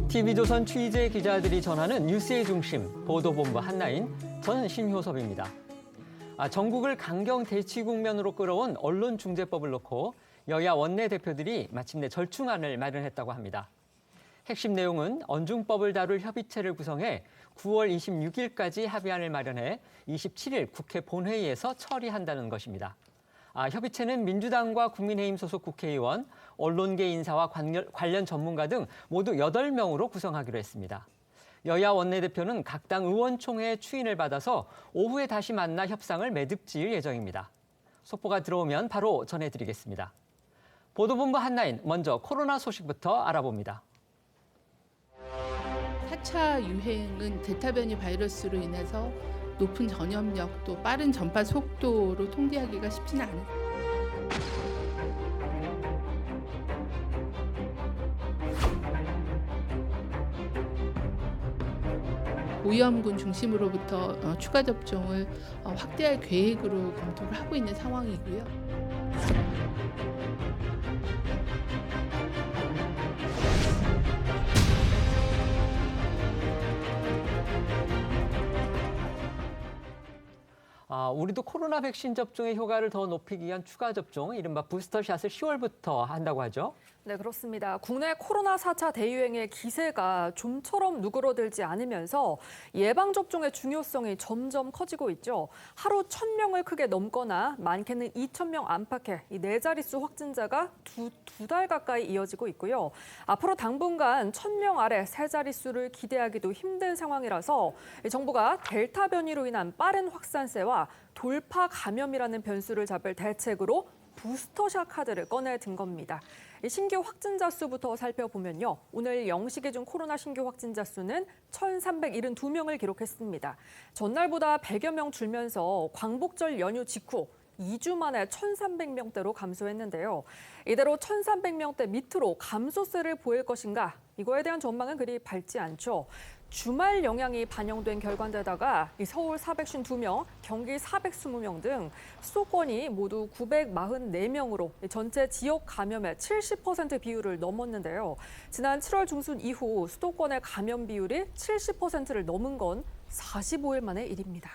TV조선 취재 기자들이 전하는 뉴스의 중심, 보도본부 한나인, 저는 신효섭입니다. 전국을 강경 대치 국면으로 끌어온 언론중재법을 놓고 여야 원내대표들이 마침내 절충안을 마련했다고 합니다. 핵심 내용은 언중법을 다룰 협의체를 구성해 9월 26일까지 합의안을 마련해 27일 국회 본회의에서 처리한다는 것입니다. 협의체는 민주당과 국민의힘 소속 국회의원, 언론계 인사와 관련 전문가 등 모두 8명으로 구성하기로 했습니다. 여야 원내대표는 각 당 의원총회 추인을 받아서 오후에 다시 만나 협상을 매듭지을 예정입니다. 속보가 들어오면 바로 전해드리겠습니다. 보도본부 한나인, 먼저 코로나 소식부터 알아봅니다. 4차 유행은 델타 변이 바이러스로 인해서 높은 전염력 또 빠른 전파 속도로 통제하기가 쉽지는 않아요. 오염군 중심으로부터 추가 접종을 확대할 계획으로 검토를 하고 있는 상황이고요. 우리도 코로나 백신 접종의 효과를 더 높이기 위한 추가 접종, 이른바 부스터샷을 10월부터 한다고 하죠? 네, 그렇습니다. 국내 코로나 4차 대유행의 기세가 좀처럼 누그러들지 않으면서 예방접종의 중요성이 점점 커지고 있죠. 하루 1,000명을 크게 넘거나 많게는 2,000명 안팎의 이 4자릿수 확진자가 두 달 가까이 이어지고 있고요. 앞으로 당분간 1,000명 아래 3자릿수를 기대하기도 힘든 상황이라서 정부가 델타 변이로 인한 빠른 확산세와 돌파 감염이라는 변수를 잡을 대책으로 부스터샷 카드를 꺼내든 겁니다. 신규 확진자 수부터 살펴보면요. 오늘 0시 기준 코로나 신규 확진자 수는 1,372명을 기록했습니다. 전날보다 100여 명 줄면서 광복절 연휴 직후 2주 만에 1,300명대로 감소했는데요. 이대로 1,300명대 밑으로 감소세를 보일 것인가? 이거에 대한 전망은 그리 밝지 않죠. 주말 영향이 반영된 결과인데다가 서울 452명, 경기 420명 등 수도권이 모두 944명으로 전체 지역 감염의 70% 비율을 넘었는데요. 지난 7월 중순 이후 수도권의 감염 비율이 70%를 넘은 건 45일 만의 일입니다.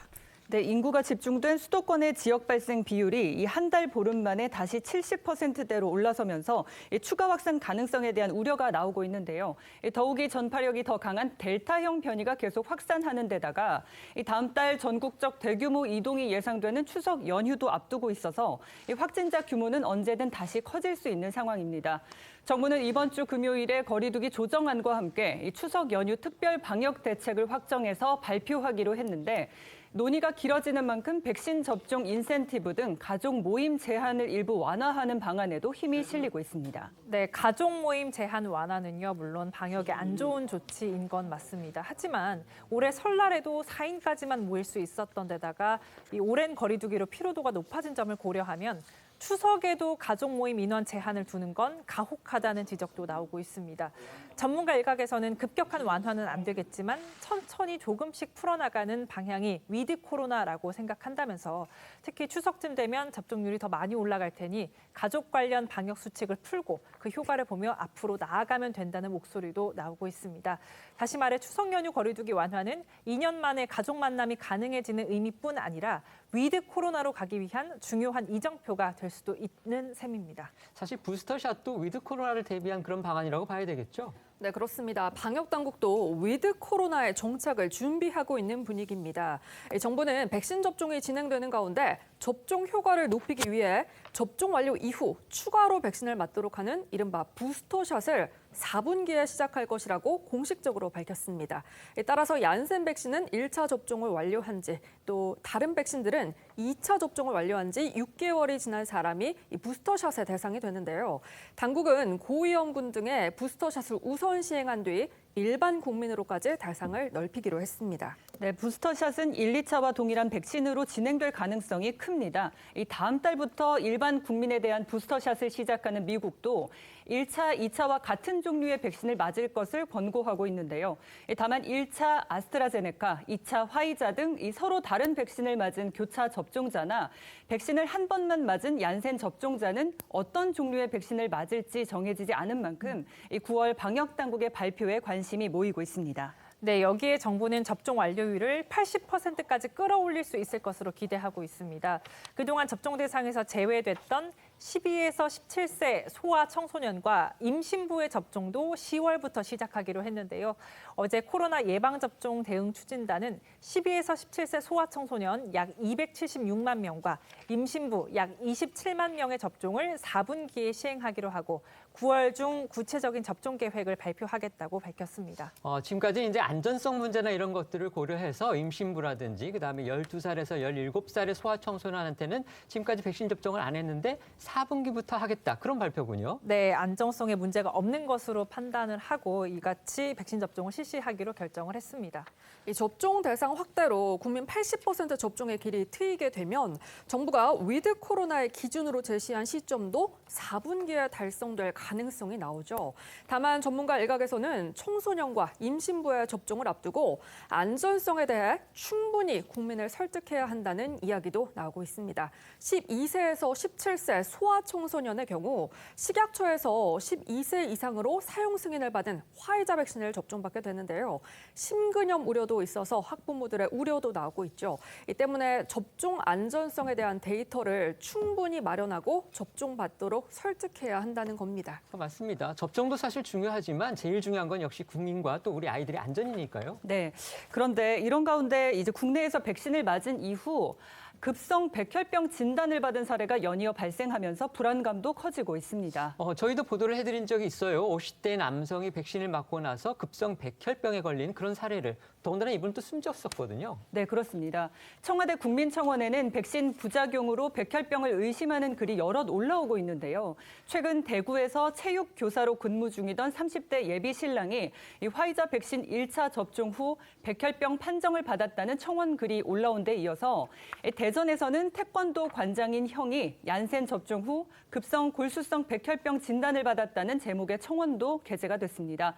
네, 인구가 집중된 수도권의 지역 발생 비율이 이 한 달 보름 만에 다시 70%대로 올라서면서 추가 확산 가능성에 대한 우려가 나오고 있는데요. 더욱이 전파력이 더 강한 델타형 변이가 계속 확산하는 데다가 다음 달 전국적 대규모 이동이 예상되는 추석 연휴도 앞두고 있어서 확진자 규모는 언제든 다시 커질 수 있는 상황입니다. 정부는 이번 주 금요일에 거리두기 조정안과 함께 추석 연휴 특별 방역 대책을 확정해서 발표하기로 했는데 논의가 길어지는 만큼 백신 접종 인센티브 등 가족 모임 제한을 일부 완화하는 방안에도 힘이 실리고 있습니다. 네, 가족 모임 제한 완화는요, 물론 방역에 안 좋은 조치인 건 맞습니다. 하지만 올해 설날에도 4인까지만 모일 수 있었던 데다가 이 오랜 거리두기로 피로도가 높아진 점을 고려하면 추석에도 가족 모임 인원 제한을 두는 건 가혹하다는 지적도 나오고 있습니다. 전문가 일각에서는 급격한 완화는 안 되겠지만 천천히 조금씩 풀어나가는 방향이 위드 코로나라고 생각한다면서 특히 추석쯤 되면 접종률이 더 많이 올라갈 테니 가족 관련 방역 수칙을 풀고 그 효과를 보며 앞으로 나아가면 된다는 목소리도 나오고 있습니다. 다시 말해 추석 연휴 거리두기 완화는 2년 만에 가족 만남이 가능해지는 의미뿐 아니라 위드 코로나로 가기 위한 중요한 이정표가 될 수도 있는 셈입니다. 사실 부스터샷도 위드 코로나를 대비한 그런 방안이라고 봐야 되겠죠? 네, 그렇습니다. 방역당국도 위드 코로나의 정착을 준비하고 있는 분위기입니다. 정부는 백신 접종이 진행되는 가운데 접종 효과를 높이기 위해 접종 완료 이후 추가로 백신을 맞도록 하는 이른바 부스터샷을 4분기에 시작할 것이라고 공식적으로 밝혔습니다. 따라서 얀센 백신은 1차 접종을 완료한 지 또 다른 백신들은 2차 접종을 완료한 지 6개월이 지난 사람이 이 부스터샷의 대상이 되는데요. 당국은 고위험군 등의 부스터샷을 우선 시행한 뒤 일반 국민으로까지 대상을 넓히기로 했습니다. 네, 부스터샷은 1, 2차와 동일한 백신으로 진행될 가능성이 큽니다. 이 다음 달부터 일반 국민에 대한 부스터샷을 시작하는 미국도 1차, 2차와 같은 종류의 백신을 맞을 것을 권고하고 있는데요. 다만 1차 아스트라제네카, 2차 화이자 등 이 서로 다른 백신을 맞은 교차 접종자나 백신을 한 번만 맞은 얀센 접종자는 어떤 종류의 백신을 맞을지 정해지지 않은 만큼 이 9월 방역 당국의 발표에 관심이 모이고 있습니다. 네, 여기에 정부는 접종 완료율을 80%까지 끌어올릴 수 있을 것으로 기대하고 있습니다. 그동안 접종 대상에서 제외됐던 12에서 17세 소아 청소년과 임신부의 접종도 10월부터 시작하기로 했는데요. 어제 코로나 예방접종 대응 추진단은 12에서 17세 소아 청소년 약 276만 명과 임신부 약 27만 명의 접종을 4분기에 시행하기로 하고 9월 중 구체적인 접종 계획을 발표하겠다고 밝혔습니다. 지금까지 이제 안전성 문제나 이런 것들을 고려해서 임신부라든지 그다음에 12살에서 17살의 소아 청소년한테는 지금까지 백신 접종을 안 했는데 4분기부터 하겠다. 그런 발표군요. 네, 안정성에 문제가 없는 것으로 판단을 하고 이같이 백신 접종을 실시하기로 결정을 했습니다. 이 접종 대상 확대로 국민 80% 접종의 길이 트이게 되면 정부가 위드 코로나의 기준으로 제시한 시점도 4분기에 달성될 가능성이 나오죠. 다만 전문가 일각에서는 청소년과 임신부의 접종을 앞두고 안전성에 대해 충분히 국민을 설득해야 한다는 이야기도 나오고 있습니다. 12세에서 17세 소아 청소년의 경우 식약처에서 12세 이상으로 사용 승인을 받은 화이자 백신을 접종받게 되는데요. 심근염 우려도 있어서 학부모들의 우려도 나오고 있죠. 이 때문에 접종 안전성에 대한 데이터를 충분히 마련하고 접종받도록 설득해야 한다는 겁니다. 맞습니다. 접종도 사실 중요하지만 제일 중요한 건 역시 국민과 또 우리 아이들의 안전이니까요. 네. 그런데 이런 가운데 이제 국내에서 백신을 맞은 이후 급성 백혈병 진단을 받은 사례가 연이어 발생하면서 불안감도 커지고 있습니다. 저희도 보도를 해드린 적이 있어요. 50대 남성이 백신을 맞고 나서 급성 백혈병에 걸린 그런 사례를. 더군다나 이분은 또 숨졌었거든요. 네, 그렇습니다. 청와대 국민청원에는 백신 부작용으로 백혈병을 의심하는 글이 여럿 올라오고 있는데요. 최근 대구에서 체육교사로 근무 중이던 30대 예비 신랑이 이 화이자 백신 1차 접종 후 백혈병 판정을 받았다는 청원 글이 올라온 데 이어서 대전에서는 태권도 관장인 형이 얀센 접종 후 급성 골수성 백혈병 진단을 받았다는 제목의 청원도 게재가 됐습니다.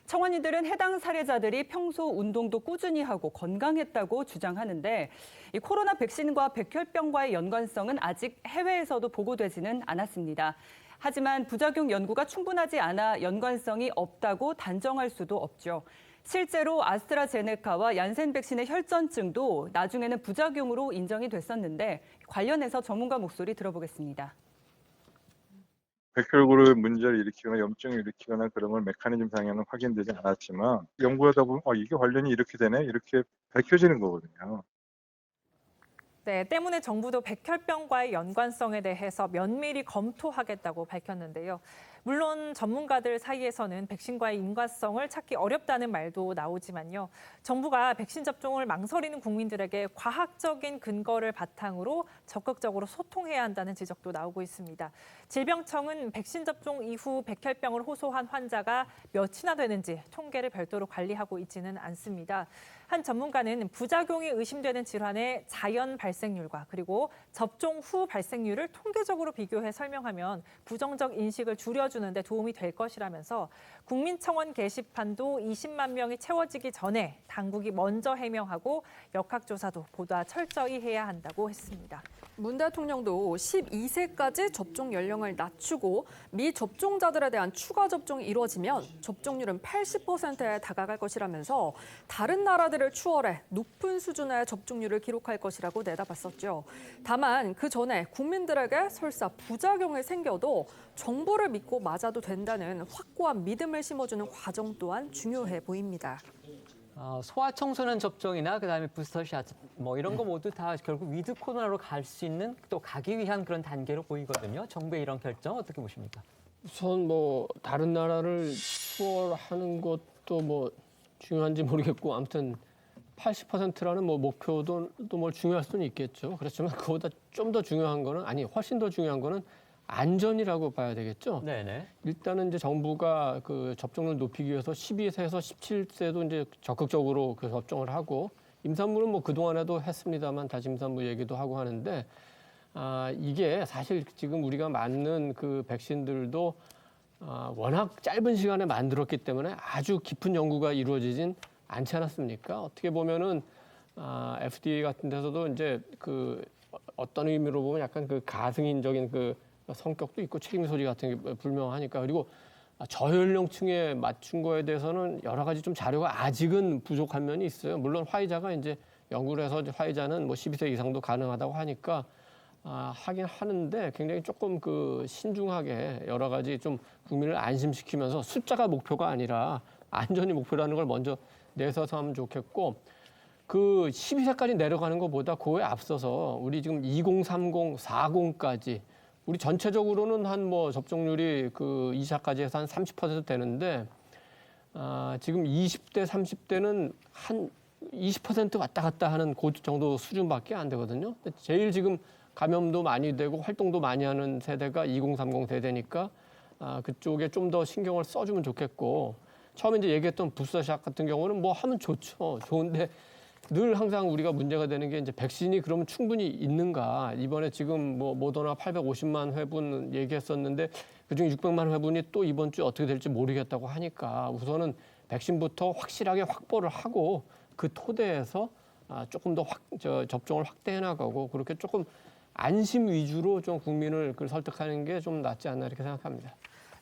청원인들은 해당 사례자들이 평소 운동도 꾸준히 하고 건강했다고 주장하는데 이 코로나 백신과 백혈병과의 연관성은 아직 해외에서도 보고되지는 않았습니다. 하지만 부작용 연구가 충분하지 않아 연관성이 없다고 단정할 수도 없죠. 실제로 아스트라제네카와 얀센 백신의 혈전증도 나중에는 부작용으로 인정이 됐었는데 관련해서 전문가 목소리 들어보겠습니다. 백혈구를 문제를 일으키거나 염증을 일으키거나 그런 건 메커니즘상에는 확인되지 않았지만 연구하다 보면 이게 관련이 이렇게 되네 이렇게 밝혀지는 거거든요. 네, 때문에 정부도 백혈병과의 연관성에 대해서 면밀히 검토하겠다고 밝혔는데요. 물론 전문가들 사이에서는 백신과의 인과성을 찾기 어렵다는 말도 나오지만요. 정부가 백신 접종을 망설이는 국민들에게 과학적인 근거를 바탕으로 적극적으로 소통해야 한다는 지적도 나오고 있습니다. 질병청은 백신 접종 이후 백혈병을 호소한 환자가 몇이나 되는지 통계를 별도로 관리하고 있지는 않습니다. 한 전문가는 부작용이 의심되는 질환의 자연 발생률과 그리고 접종 후 발생률을 통계적으로 비교해 설명하면 부정적 인식을 줄여주는 데 도움이 될 것이라면서 국민청원 게시판도 20만 명이 채워지기 전에 당국이 먼저 해명하고 역학조사도 보다 철저히 해야 한다고 했습니다. 문 대통령도 12세까지 접종 연령을 낮추고 미접종자들에 대한 추가 접종이 이루어지면 접종률은 80%에 다가갈 것이라면서 다른 나라들을 추월해 높은 수준의 접종률을 기록할 것이라고 내다봤었죠. 다만 그 전에 국민들에게 설사 부작용이 생겨도 정보를 믿고 맞아도 된다는 확고한 믿음을 심어주는 과정 또한 중요해 보입니다. 소아청소년 접종이나 그다음에 부스터샷 이런 거 모두 다 결국 위드 코로나로 갈 수 있는 또 가기 위한 그런 단계로 보이거든요. 정부의 이런 결정 어떻게 보십니까? 우선 다른 나라를 추월하는 것도 중요한지 모르겠고 아무튼 80%라는 목표도 또 중요할 수는 있겠죠. 그렇지만 그보다 좀 더 중요한 거는 훨씬 더 중요한 거는 안전이라고 봐야 되겠죠. 네네. 일단은 이제 정부가 그 접종을 높이기 위해서 12세에서 17세도 이제 적극적으로 그 접종을 하고 임산부는 뭐 그동안에도 했습니다만 다시 임산부 얘기도 하고 하는데 이게 사실 지금 우리가 맞는 그 백신들도 워낙 짧은 시간에 만들었기 때문에 아주 깊은 연구가 이루어지진 않지 않았습니까? 어떻게 보면은 FDA 같은 데서도 이제 그 어떤 의미로 보면 약간 그 가승인적인 그 성격도 있고 책임 소리 같은 게 불명하니까 그리고 저연령층에 맞춘 거에 대해서는 여러 가지 좀 자료가 아직은 부족한 면이 있어요. 물론 화이자가 이제 연구를 해서 화이자는 뭐 12세 이상도 가능하다고 하니까 하긴 하는데 굉장히 조금 그 신중하게 여러 가지 좀 국민을 안심시키면서 숫자가 목표가 아니라 안전이 목표라는 걸 먼저 내서서 하면 좋겠고 그 12세까지 내려가는 것보다 그거에 앞서서 우리 지금 2030, 40까지 우리 전체적으로는 한 뭐 접종률이 그 2차까지 해서 한 30% 되는데 지금 20대, 30대는 한 20% 왔다 갔다 하는 그 정도 수준밖에 안 되거든요. 제일 지금 감염도 많이 되고 활동도 많이 하는 세대가 2030 세대니까 그쪽에 좀 더 신경을 써주면 좋겠고 처음에 이제 얘기했던 부스터샷 같은 경우는 뭐 하면 좋죠. 좋은데 늘 항상 우리가 문제가 되는 게 이제 백신이 그러면 충분히 있는가. 이번에 지금 뭐 모더나 850만 회분 얘기했었는데 그중에 600만 회분이 또 이번 주에 어떻게 될지 모르겠다고 하니까 우선은 백신부터 확실하게 확보를 하고 그 토대에서 조금 더 접종을 확대해 나가고 그렇게 조금 안심 위주로 좀 국민을 설득하는 게 좀 낫지 않나 이렇게 생각합니다.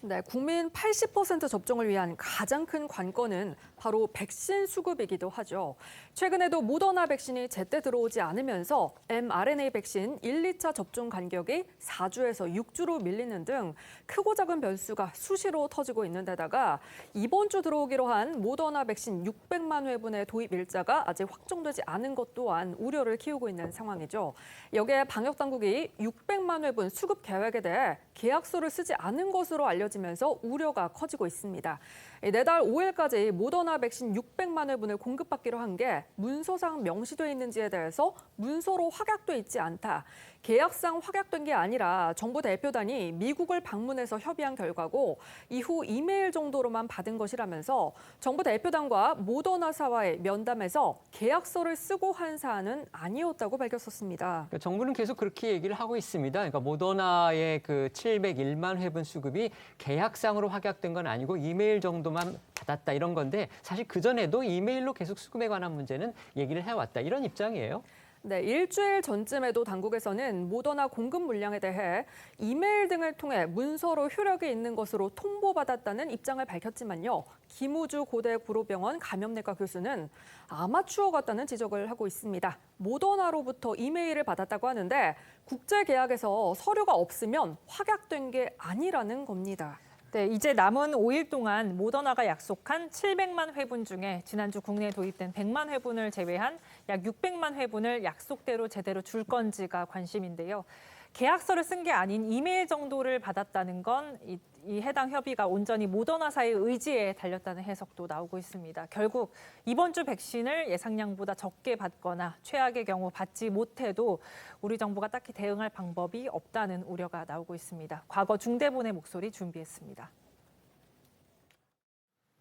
네, 국민 80% 접종을 위한 가장 큰 관건은 바로 백신 수급이기도 하죠. 최근에도 모더나 백신이 제때 들어오지 않으면서 mRNA 백신 1, 2차 접종 간격이 4주에서 6주로 밀리는 등 크고 작은 변수가 수시로 터지고 있는 데다가 이번 주 들어오기로 한 모더나 백신 600만 회분의 도입 일자가 아직 확정되지 않은 것 또한 우려를 키우고 있는 상황이죠. 여기에 방역당국이 600만 회분 수급 계획에 대해 계약서를 쓰지 않은 것으로 알려지면서 우려가 커지고 있습니다. 내달 5일까지 모더나 백신 600만 회분을 공급받기로 한 게 문서상 명시돼 있는지에 대해서 문서로 확약돼 있지 않다. 계약상 확약된 게 아니라 정부 대표단이 미국을 방문해서 협의한 결과고 이후 이메일 정도로만 받은 것이라면서 정부 대표단과 모더나사와의 면담에서 계약서를 쓰고 한 사안은 아니었다고 밝혔었습니다. 그러니까 정부는 계속 그렇게 얘기를 하고 있습니다. 그러니까 모더나의 그 701만 회분 수급이 계약상으로 확약된 건 아니고 이메일 정도만 받았다 이런 건데 사실 그전에도 이메일로 계속 수급에 관한 문제는 얘기를 해왔다 이런 입장이에요. 네, 일주일 전쯤에도 당국에서는 모더나 공급 물량에 대해 이메일 등을 통해 문서로 효력이 있는 것으로 통보받았다는 입장을 밝혔지만요. 김우주 고대 구로병원 감염내과 교수는 아마추어 같다는 지적을 하고 있습니다. 모더나로부터 이메일을 받았다고 하는데 국제 계약에서 서류가 없으면 확약된 게 아니라는 겁니다. 네, 이제 남은 5일 동안 모더나가 약속한 700만 회분 중에 지난주 국내에 도입된 100만 회분을 제외한 약 600만 회분을 약속대로 제대로 줄 건지가 관심인데요. 계약서를 쓴 게 아닌 이메일 정도를 받았다는 건 이 해당 협의가 온전히 모더나사의 의지에 달렸다는 해석도 나오고 있습니다. 결국 이번 주 백신을 예상량보다 적게 받거나 최악의 경우 받지 못해도 우리 정부가 딱히 대응할 방법이 없다는 우려가 나오고 있습니다. 과거 중대본의 목소리 준비했습니다.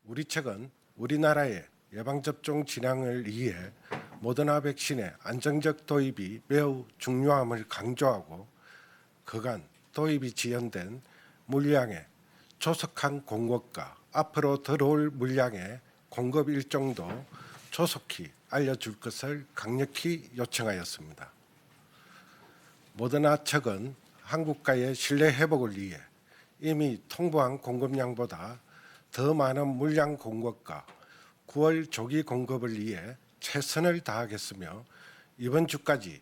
우리 측은 우리나라의 예방접종 진행을 위해 모더나 백신의 안정적 도입이 매우 중요함을 강조하고 그간 도입이 지연된 물량의 조속한 공급과 앞으로 들어올 물량의 공급 일정도 조속히 알려줄 것을 강력히 요청하였습니다. 모더나 측은 한국과의 신뢰 회복을 위해 이미 통보한 공급량보다 더 많은 물량 공급과 9월 조기 공급을 위해 최선을 다하겠으며 이번 주까지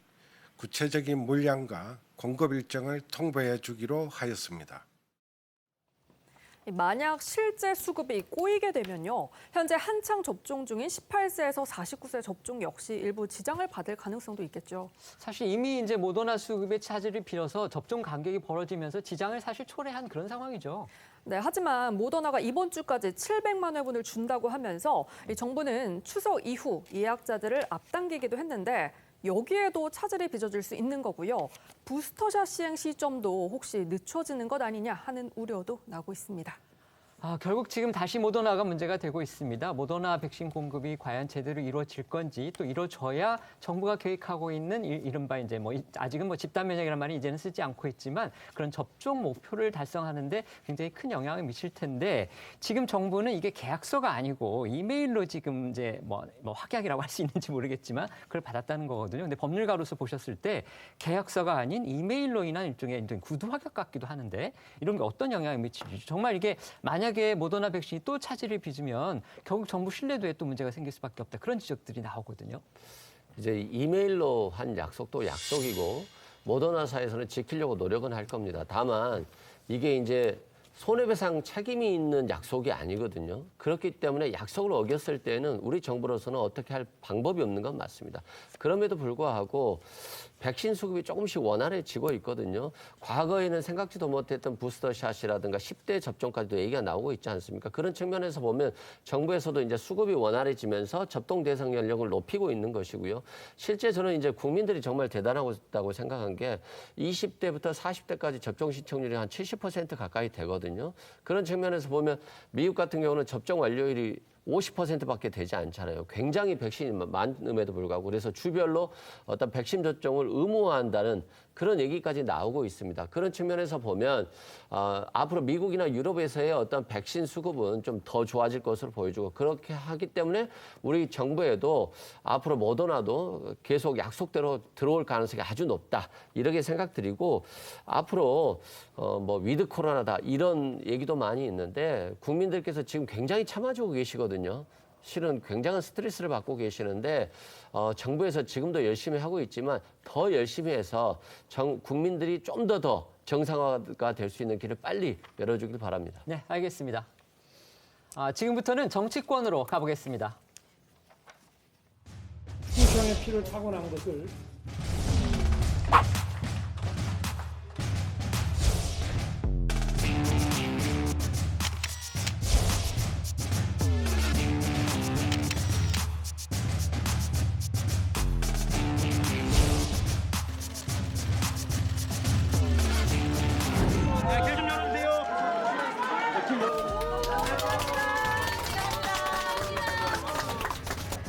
구체적인 물량과 공급 일정을 통보해 주기로 하였습니다. 만약 실제 수급이 꼬이게 되면요. 현재 한창 접종 중인 18세에서 49세 접종 역시 일부 지장을 받을 가능성도 있겠죠. 사실 이미 이제 모더나 수급의 차질을 빌어서 접종 간격이 벌어지면서 지장을 사실 초래한 그런 상황이죠. 네, 하지만 모더나가 이번 주까지 700만 회분을 준다고 하면서 정부는 추석 이후 예약자들을 앞당기기도 했는데 여기에도 차질이 빚어질 수 있는 거고요. 부스터샷 시행 시점도 혹시 늦춰지는 것 아니냐 하는 우려도 나오고 있습니다. 결국 지금 다시 모더나가 문제가 되고 있습니다. 모더나 백신 공급이 과연 제대로 이루어질 건지 또 이루어져야 정부가 계획하고 있는 이른바 이제 아직은 집단 면역이라는 말이 이제는 쓰지 않고 있지만 그런 접종 목표를 달성하는데 굉장히 큰 영향을 미칠 텐데 지금 정부는 이게 계약서가 아니고 이메일로 지금 이제 확약이라고 할 수 있는지 모르겠지만 그걸 받았다는 거거든요. 근데 법률가로서 보셨을 때 계약서가 아닌 이메일로 인한 일종의 구두 확약 같기도 하는데 이런 게 어떤 영향을 미칠지 정말 이게 만약에 모더나 백신이 또 차질을 빚으면 결국 정부 신뢰도에 또 문제가 생길 수밖에 없다. 그런 지적들이 나오거든요. 이제 이메일로 한 약속도 약속이고 모더나사에서는 지키려고 노력은 할 겁니다. 다만 이게 이제 손해배상 책임이 있는 약속이 아니거든요. 그렇기 때문에 약속을 어겼을 때는 우리 정부로서는 어떻게 할 방법이 없는 건 맞습니다. 그럼에도 불구하고 백신 수급이 조금씩 원활해지고 있거든요. 과거에는 생각지도 못했던 부스터샷이라든가 10대 접종까지도 얘기가 나오고 있지 않습니까? 그런 측면에서 보면 정부에서도 이제 수급이 원활해지면서 접종 대상 연령을 높이고 있는 것이고요. 실제 저는 이제 국민들이 정말 대단하다고 생각한 게 20대부터 40대까지 접종 신청률이 한 70% 가까이 되거든요. 그런 측면에서 보면 미국 같은 경우는 접종 완료율이 50%밖에 되지 않잖아요. 굉장히 백신이 많음에도 불구하고 그래서 주별로 어떤 백신 접종을 의무화한다는 그런 얘기까지 나오고 있습니다. 그런 측면에서 보면 앞으로 미국이나 유럽에서의 어떤 백신 수급은 좀 더 좋아질 것으로 보여지고 그렇게 하기 때문에 우리 정부에도 앞으로 모더나도 계속 약속대로 들어올 가능성이 아주 높다. 이렇게 생각드리고 앞으로 위드 코로나다 이런 얘기도 많이 있는데 국민들께서 지금 굉장히 참아주고 계시거든요. 실은 굉장한 스트레스를 받고 계시는데 정부에서 지금도 열심히 하고 있지만 더 열심히 해서 국민들이 좀 더 정상화가 될 수 있는 길을 빨리 열어주길 바랍니다. 네, 알겠습니다. 지금부터는 정치권으로 가보겠습니다. 충청의 피를 타고난 것을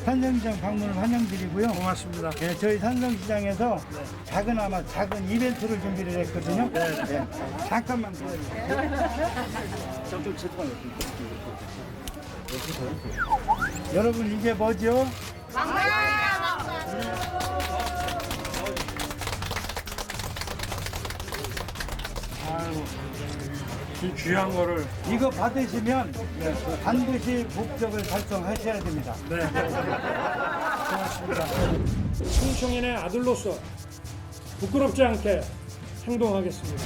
산성시장 방문을 환영드리고요. 고맙습니다. 네, 저희 산성시장에서 작은 이벤트를 준비를 했거든요. 네. 잠깐만 기다려주세요. 여러분 이게 뭐죠? 아이고, 이 귀한 거를 이거 받으시면 반드시 목적을 달성하셔야 됩니다. 네. 고맙습니다. 충청인의 아들로서 부끄럽지 않게 행동하겠습니다.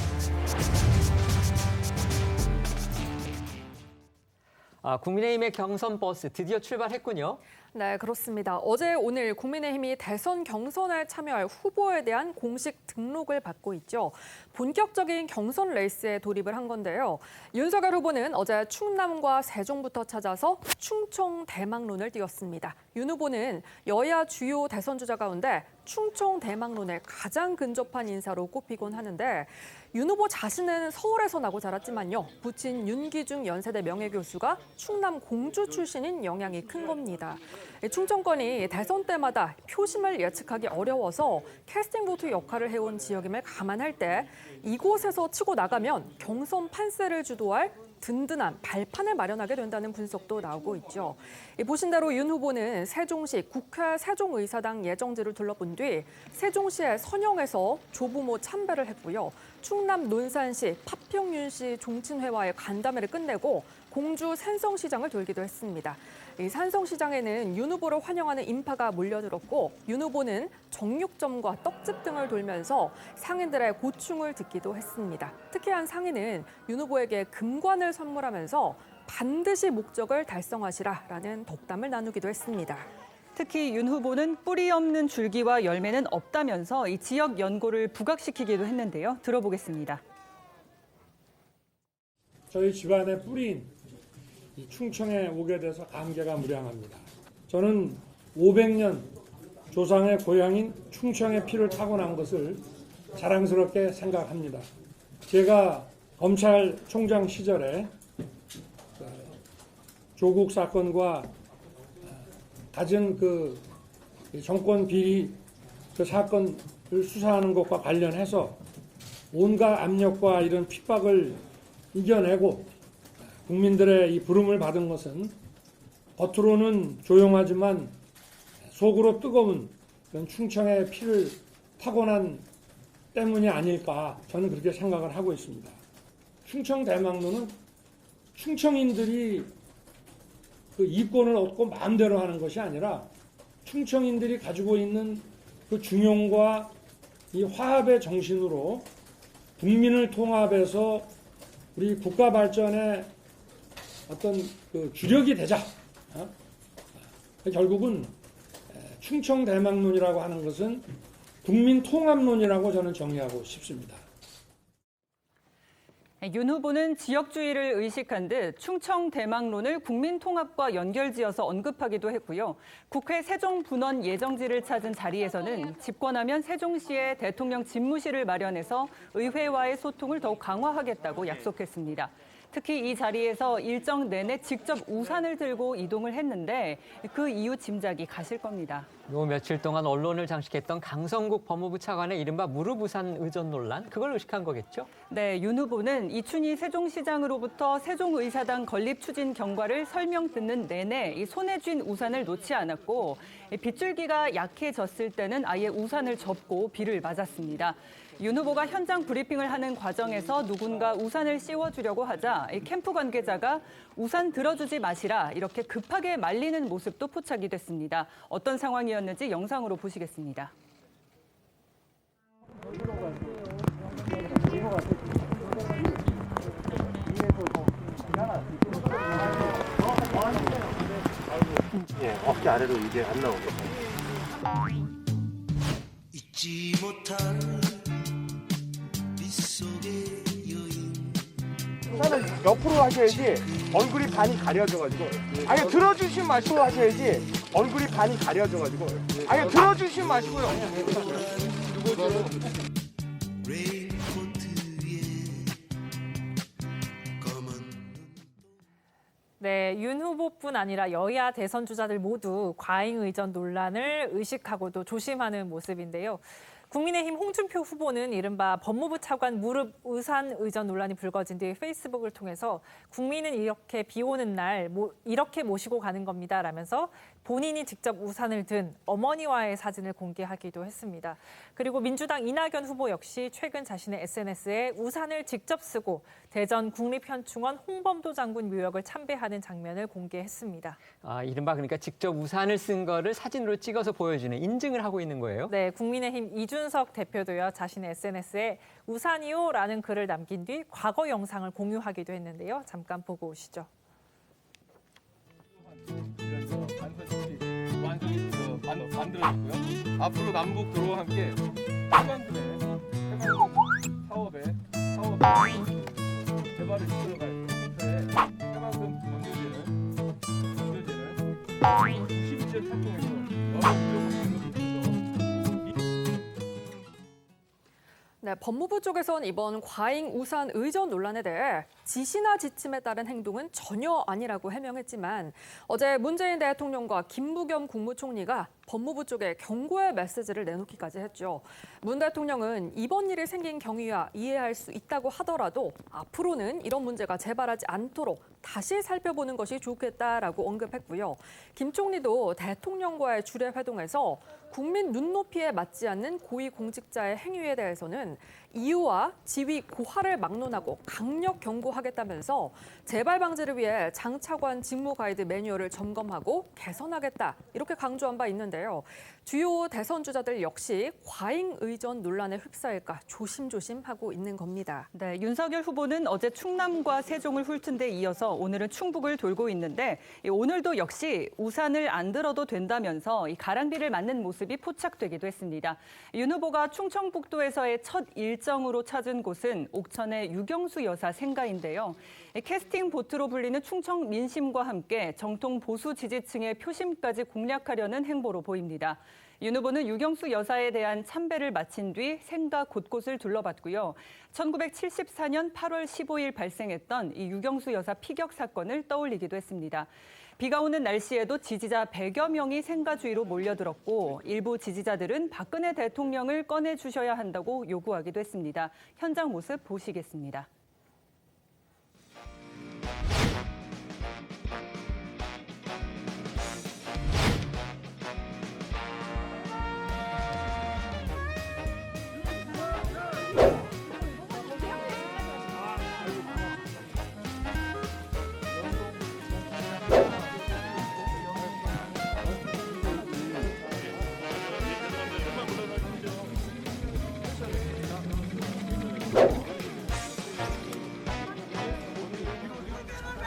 국민의힘의 경선 버스 드디어 출발했군요. 네, 그렇습니다. 어제 오늘 국민의힘이 대선 경선에 참여할 후보에 대한 공식 등록을 받고 있죠. 본격적인 경선 레이스에 돌입을 한 건데요. 윤석열 후보는 어제 충남과 세종부터 찾아서 충청 대망론을 띄웠습니다. 윤 후보는 여야 주요 대선 주자 가운데 충청 대망론에 가장 근접한 인사로 꼽히곤 하는데 윤 후보 자신은 서울에서 나고 자랐지만요. 부친 윤기중 연세대 명예교수가 충남 공주 출신인 영향이 큰 겁니다. 충청권이 대선 때마다 표심을 예측하기 어려워서 캐스팅 보트 역할을 해온 지역임을 감안할 때 이곳에서 치고 나가면 경선 판세를 주도할 든든한 발판을 마련하게 된다는 분석도 나오고 있죠. 보신 대로 윤 후보는 세종시 국회 세종의사당 예정지를 둘러본 뒤 세종시의 선영에서 조부모 참배를 했고요. 충남 논산시 파평윤시 종친회와의 간담회를 끝내고 공주 산성시장을 돌기도 했습니다. 이 산성시장에는 윤 후보를 환영하는 인파가 몰려들었고 윤 후보는 정육점과 떡집 등을 돌면서 상인들의 고충을 듣기도 했습니다. 특히 한 상인은 윤 후보에게 금관을 선물하면서 반드시 목적을 달성하시라라는 덕담을 나누기도 했습니다. 특히 윤 후보는 뿌리 없는 줄기와 열매는 없다면서 이 지역 연고를 부각시키기도 했는데요. 들어보겠습니다. 저희 집안의 뿌리인 이 충청에 오게 돼서 감개가 무량합니다. 저는 500년 조상의 고향인 충청의 피를 타고난 것을 자랑스럽게 생각합니다. 제가 검찰총장 시절에 조국 사건과 갖은 그 정권 비리 그 사건을 수사하는 것과 관련해서 온갖 압력과 이런 핍박을 이겨내고 국민들의 이 부름을 받은 것은 겉으로는 조용하지만 속으로 뜨거운 그런 충청의 피를 타고난 때문이 아닐까 저는 그렇게 생각을 하고 있습니다. 충청 대망로는 충청인들이 그 이권을 얻고 마음대로 하는 것이 아니라 충청인들이 가지고 있는 그 중용과 이 화합의 정신으로 국민을 통합해서 우리 국가 발전의 어떤 그 주력이 되자. 결국은 충청 대망론이라고 하는 것은 국민 통합론이라고 저는 정의하고 싶습니다. 윤 후보는 지역주의를 의식한 듯 충청 대망론을 국민 통합과 연결지어서 언급하기도 했고요. 국회 세종분원 예정지를 찾은 자리에서는 집권하면 세종시에 대통령 집무실을 마련해서 의회와의 소통을 더욱 강화하겠다고 약속했습니다. 특히 이 자리에서 일정 내내 직접 우산을 들고 이동을 했는데 그 이유 짐작이 가실 겁니다. 요 며칠 동안 언론을 장식했던 강성국 법무부 차관의 이른바 무릎 우산 의전 논란, 그걸 의식한 거겠죠? 네, 윤 후보는 이춘희 세종시장으로부터 세종의사당 건립 추진 경과를 설명 듣는 내내 이 손에 쥔 우산을 놓지 않았고 빗줄기가 약해졌을 때는 아예 우산을 접고 비를 맞았습니다. 윤 후보가 현장 브리핑을 하는 과정에서 누군가 우산을 씌워주려고 하자 캠프 관계자가 우산 들어주지 마시라 이렇게 급하게 말리는 모습도 포착이 됐습니다. 어떤 상황이었는지 영상으로 보시겠습니다. 어깨 아래로 이제 안 나오게. 잊지 못할 우산을 옆으로 하셔야지 얼굴이 반이 가려져가지고. 아니 들어주시면 마시고 하셔야지 얼굴이 반이 가려져가지고. 아니 들어주시면 마시고요. 네, 윤 후보뿐 아니라 여야 대선 주자들 모두 과잉 의전 논란을 의식하고도 조심하는 모습인데요. 국민의힘 홍준표 후보는 이른바 법무부 차관 무릎 우산 의전 논란이 불거진 뒤 페이스북을 통해서 국민은 이렇게 비 오는 날 이렇게 모시고 가는 겁니다 라면서 본인이 직접 우산을 든 어머니와의 사진을 공개하기도 했습니다. 그리고 민주당 이낙연 후보 역시 최근 자신의 SNS에 우산을 직접 쓰고 대전 국립현충원 홍범도 장군 묘역을 참배하는 장면을 공개했습니다. 이른바 그러니까 직접 우산을 쓴 거를 사진으로 찍어서 보여주는, 인증을 하고 있는 거예요? 네, 국민의힘 이준석 대표도요, 자신의 SNS에 우산이요라는 글을 남긴 뒤 과거 영상을 공유하기도 했는데요. 잠깐 보고 오시죠. 완전히 만들어졌고요. 앞으로 남북 도로와 함께 해방군의 사업에 개발을 이끌어갈 컴퓨터에 해방군 원조제를 90일 활동해서 여러 네, 법무부 쪽에선 이번 과잉 우산 의전 논란에 대해 지시나 지침에 따른 행동은 전혀 아니라고 해명했지만 어제 문재인 대통령과 김부겸 국무총리가 법무부 쪽에 경고의 메시지를 내놓기까지 했죠. 문 대통령은 이번 일이 생긴 경위야 이해할 수 있다고 하더라도 앞으로는 이런 문제가 재발하지 않도록 다시 살펴보는 것이 좋겠다라고 언급했고요. 김 총리도 대통령과의 주례 회동에서 국민 눈높이에 맞지 않는 고위공직자의 행위에 대해서는 이유와 지위 고하를 막론하고 강력 경고하겠다면서 재발 방지를 위해 장 차관 직무 가이드 매뉴얼을 점검하고 개선하겠다 이렇게 강조한 바 있는데요. 주요 대선 주자들 역시 과잉 의전 논란에 휩싸일까 조심조심 하고 있는 겁니다. 네, 윤석열 후보는 어제 충남과 세종을 훑은 데 이어서 오늘은 충북을 돌고 있는데 오늘도 역시 우산을 안 들어도 된다면서 이 가랑비를 맞는 모습이 포착되기도 했습니다. 윤 후보가 충청북도에서의 첫 일정으로 찾은 곳은 옥천의 유경수 여사 생가인데요. 캐스팅 보트로 불리는 충청 민심과 함께 정통 보수 지지층의 표심까지 공략하려는 행보로 보입니다. 윤 후보는 유경수 여사에 대한 참배를 마친 뒤 생가 곳곳을 둘러봤고요. 1974년 8월 15일 발생했던 이 유경수 여사 피격 사건을 떠올리기도 했습니다. 비가 오는 날씨에도 지지자 100여 명이 생가 주위로 몰려들었고 일부 지지자들은 박근혜 대통령을 꺼내주셔야 한다고 요구하기도 했습니다. 현장 모습 보시겠습니다.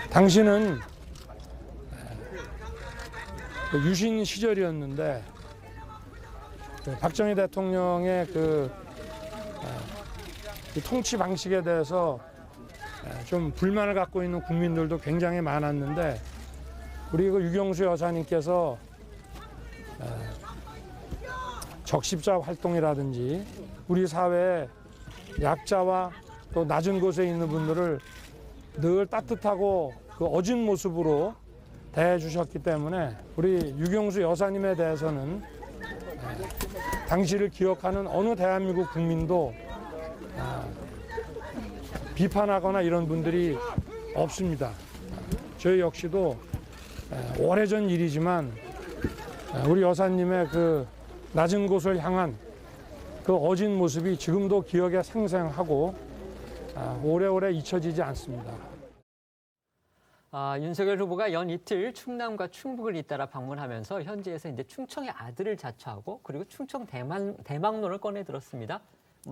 당시는 유신 시절이었는데 박정희 대통령의 이 통치 방식에 대해서 좀 불만을 갖고 있는 국민들도 굉장히 많았는데 우리 유경수 여사님께서 적십자 활동이라든지 우리 사회의 약자와 또 낮은 곳에 있는 분들을 늘 따뜻하고 어진 모습으로 대해주셨기 때문에 우리 유경수 여사님에 대해서는 당시를 기억하는 어느 대한민국 국민도 비판하거나 이런 분들이 없습니다. 저희 역시도 오래전 일이지만 우리 여사님의 낮은 곳을 향한 어진 모습이 지금도 기억에 생생하고 오래오래 잊혀지지 않습니다. 윤석열 후보가 연 이틀 충남과 충북을 잇따라 방문하면서 현지에서 이제 충청의 아들을 자처하고 그리고 충청 대망론을 꺼내 들었습니다.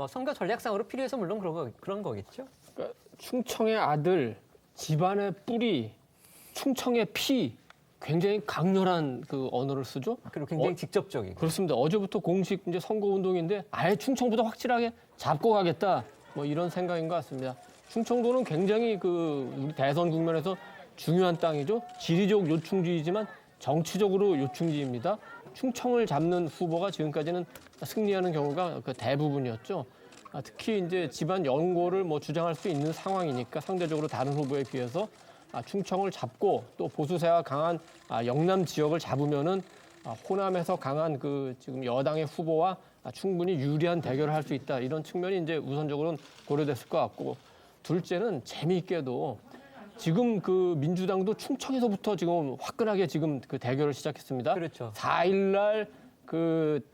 선거 전략상으로 필요해서 물론 그런 거겠죠. 그러니까 충청의 아들, 집안의 뿌리, 충청의 피, 굉장히 강렬한 언어를 쓰죠. 그리고 굉장히 직접적이고. 그렇습니다. 어제부터 공식 이제 선거 운동인데 아예 충청보다 확실하게 잡고 가겠다. 이런 생각인 것 같습니다. 충청도는 굉장히 우리 대선 국면에서 중요한 땅이죠. 지리적 요충지이지만 정치적으로 요충지입니다. 충청을 잡는 후보가 지금까지는 승리하는 경우가 대부분이었죠. 특히 이제 집안 연고를 주장할 수 있는 상황이니까 상대적으로 다른 후보에 비해서 충청을 잡고 또 보수세가 강한 영남 지역을 잡으면은 호남에서 강한 지금 여당의 후보와 충분히 유리한 대결을 할 수 있다. 이런 측면이 이제 우선적으로는 고려됐을 것 같고, 둘째는 재미있게도 지금 민주당도 충청에서부터 지금 화끈하게 지금 대결을 시작했습니다. 그렇죠. 4일날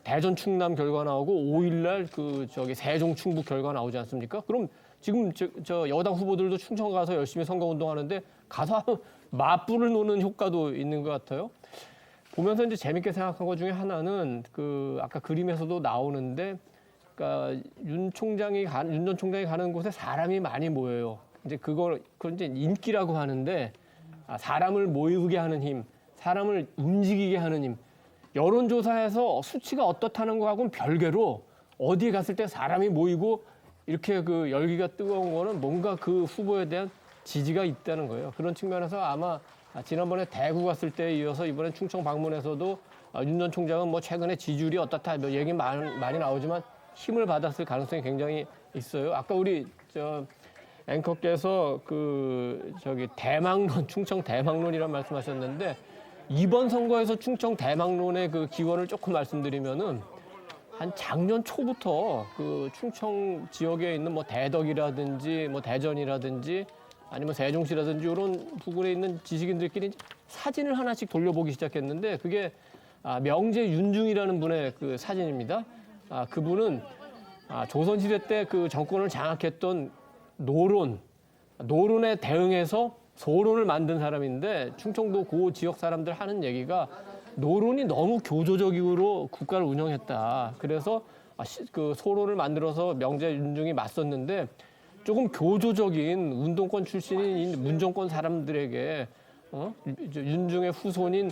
대전 충남 결과 나오고 5일날 세종 충북 결과 나오지 않습니까? 그럼 지금 저 여당 후보들도 충청 가서 열심히 선거 운동하는데 가서 맞불을 노는 효과도 있는 것 같아요. 보면서 이제 재밌게 생각한 것 중에 하나는 아까 그림에서도 나오는데, 그러니까 윤 전 총장이 가는 곳에 사람이 많이 모여요. 이제 그걸 이제 인기라고 하는데, 사람을 모이게 하는 힘, 사람을 움직이게 하는 힘. 여론조사에서 수치가 어떻다는 거하고는 별개로 어디에 갔을 때 사람이 모이고 이렇게 열기가 뜨거운 거는 뭔가 그 후보에 대한 지지가 있다는 거예요. 그런 측면에서 아마 지난번에 대구 갔을 때에 이어서 이번에 충청 방문에서도 윤 전 총장은 최근에 지지율이 어떻다 얘기 많이 나오지만 힘을 받았을 가능성이 굉장히 있어요. 아까 우리 앵커께서 대망론, 충청 대망론이라는 말씀하셨는데, 이번 선거에서 충청 대망론의 기원을 조금 말씀드리면은 한 작년 초부터 충청 지역에 있는 대덕이라든지 대전이라든지 아니면 세종시라든지 이런 부근에 있는 지식인들끼리 이제 사진을 하나씩 돌려보기 시작했는데, 그게 명재 윤중이라는 분의 사진입니다. 그분은 조선시대 때 정권을 장악했던 노론에 대응해서 소론을 만든 사람인데, 충청도 그 지역 사람들 하는 얘기가 노론이 너무 교조적으로 국가를 운영했다. 그래서 소론을 만들어서 명재 윤중이 맞섰는데, 조금 교조적인 운동권 출신인 문정권 사람들에게 윤중의 후손인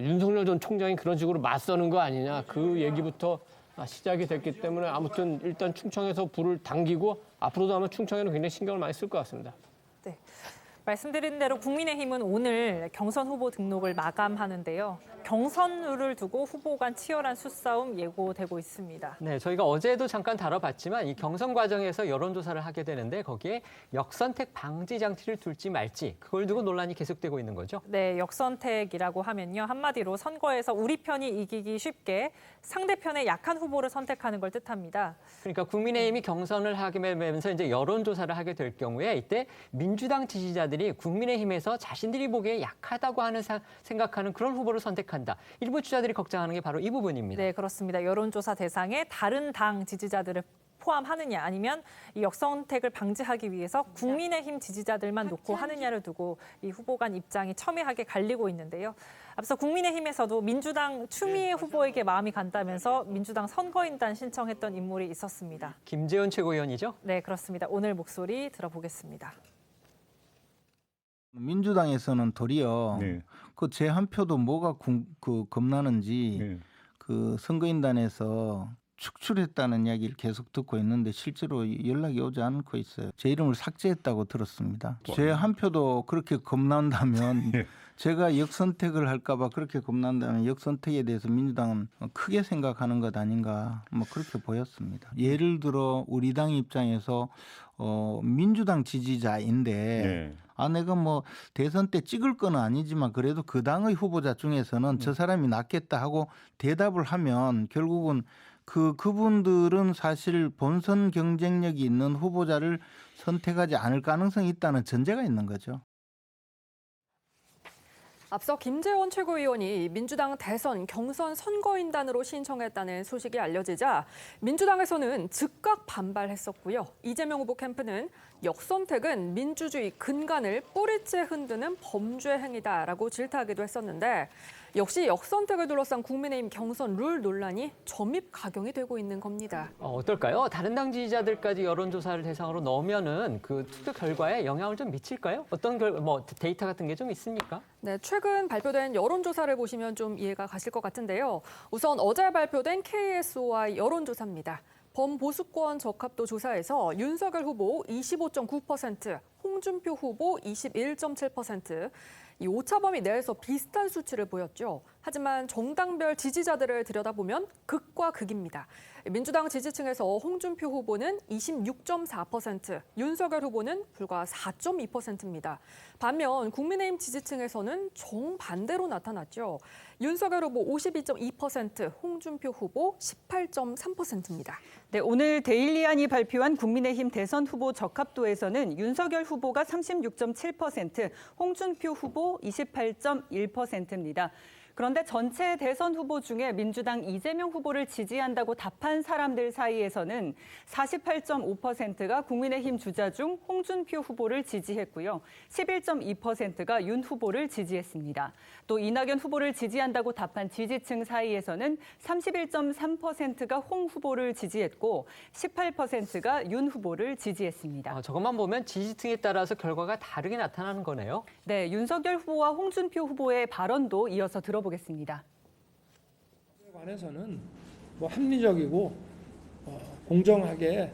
윤석열 전 총장이 그런 식으로 맞서는 거 아니냐, 그 얘기부터 시작이 됐기 때문에 아무튼 일단 충청에서 불을 당기고 앞으로도 아마 충청에는 굉장히 신경을 많이 쓸 것 같습니다. 네. 말씀드린 대로 국민의힘은 오늘 경선 후보 등록을 마감하는데요. 경선룰을 두고 후보 간 치열한 수싸움 예고되고 있습니다. 네, 저희가 어제도 잠깐 다뤄봤지만 이 경선 과정에서 여론조사를 하게 되는데 거기에 역선택 방지 장치를 둘지 말지 그걸 두고 논란이 계속되고 있는 거죠. 네, 역선택이라고 하면요. 한마디로 선거에서 우리 편이 이기기 쉽게 상대편의 약한 후보를 선택하는 걸 뜻합니다. 그러니까 국민의힘이 경선을 하게 되면서 이제 여론조사를 하게 될 경우에 이때 민주당 지지자들이 국민의힘에서 자신들이 보기에 약하다고 하는 생각하는 그런 후보를 선택한다. 일부 주자들이 걱정하는 게 바로 이 부분입니다. 네, 그렇습니다. 여론조사 대상에 다른 당 지지자들을 포함하느냐 아니면 이 역선택을 방지하기 위해서 국민의힘 지지자들만 놓고 하느냐를 두고 이 후보 간 입장이 첨예하게 갈리고 있는데요. 앞서 국민의힘에서도 민주당 추미애 후보에게 마음이 간다면서 민주당 선거인단 신청했던 인물이 있었습니다. 김재원 최고위원이죠? 네, 그렇습니다. 오늘 목소리 들어보겠습니다. 민주당에서는 도리어 네. 그 제 한 표도 뭐가 겁나는지 네. 그 선거인단에서 축출했다는 이야기를 계속 듣고 있는데 실제로 연락이 오지 않고 있어요. 제 이름을 삭제했다고 들었습니다. 제 한 표도 그렇게 겁난다면 네. 제가 역선택을 할까 봐 그렇게 겁난다면 역선택에 대해서 민주당은 크게 생각하는 것 아닌가 뭐 그렇게 보였습니다. 예를 들어 우리 당 입장에서 민주당 지지자인데 네. 내가 뭐 대선 때 찍을 건 아니지만 그래도 그 당의 후보자 중에서는 저 사람이 낫겠다 하고 대답을 하면 결국은 그분들은 사실 본선 경쟁력이 있는 후보자를 선택하지 않을 가능성이 있다는 전제가 있는 거죠. 앞서 김재원 최고위원이 민주당 대선 경선 선거인단으로 신청했다는 소식이 알려지자 민주당에서는 즉각 반발했었고요. 이재명 후보 캠프는 역선택은 민주주의 근간을 뿌리째 흔드는 범죄 행위다라고 질타하기도 했었는데 역시 역선택을 둘러싼 국민의힘 경선 룰 논란이 점입 각용이 되고 있는 겁니다. 어떨까요? 다른 당 지지자들까지 여론조사를 대상으로 넣으면은 그 투표 결과에 영향을 좀 미칠까요? 어떤 데이터 같은 게 좀 있습니까? 네, 최근 발표된 여론조사를 보시면 좀 이해가 가실 것 같은데요. 우선 어제 발표된 KSOI 여론조사입니다. 범보수권 적합도 조사에서 윤석열 후보 25.9%, 홍준표 후보 21.7%, 이 오차범위 내에서 비슷한 수치를 보였죠. 하지만 정당별 지지자들을 들여다보면 극과 극입니다. 민주당 지지층에서 홍준표 후보는 26.4%, 윤석열 후보는 불과 4.2%입니다. 반면 국민의힘 지지층에서는 정반대로 나타났죠. 윤석열 후보 52.2%, 홍준표 후보 18.3%입니다. 네, 오늘 데일리안이 발표한 국민의힘 대선 후보 적합도에서는 윤석열 후보가 36.7%, 홍준표 후보 28.1%입니다. 그런데 전체 대선 후보 중에 민주당 이재명 후보를 지지한다고 답한 사람들 사이에서는 48.5%가 국민의힘 주자 중 홍준표 후보를 지지했고요. 11.2%가 윤 후보를 지지했습니다. 또 이낙연 후보를 지지한다고 답한 지지층 사이에서는 31.3%가 홍 후보를 지지했고 18%가 윤 후보를 지지했습니다. 저것만 보면 지지층에 따라서 결과가 다르게 나타나는 거네요. 네, 윤석열 후보와 홍준표 후보의 발언도 이어서 들어보겠습니다. 관해서는 뭐 합리적이고 공정하게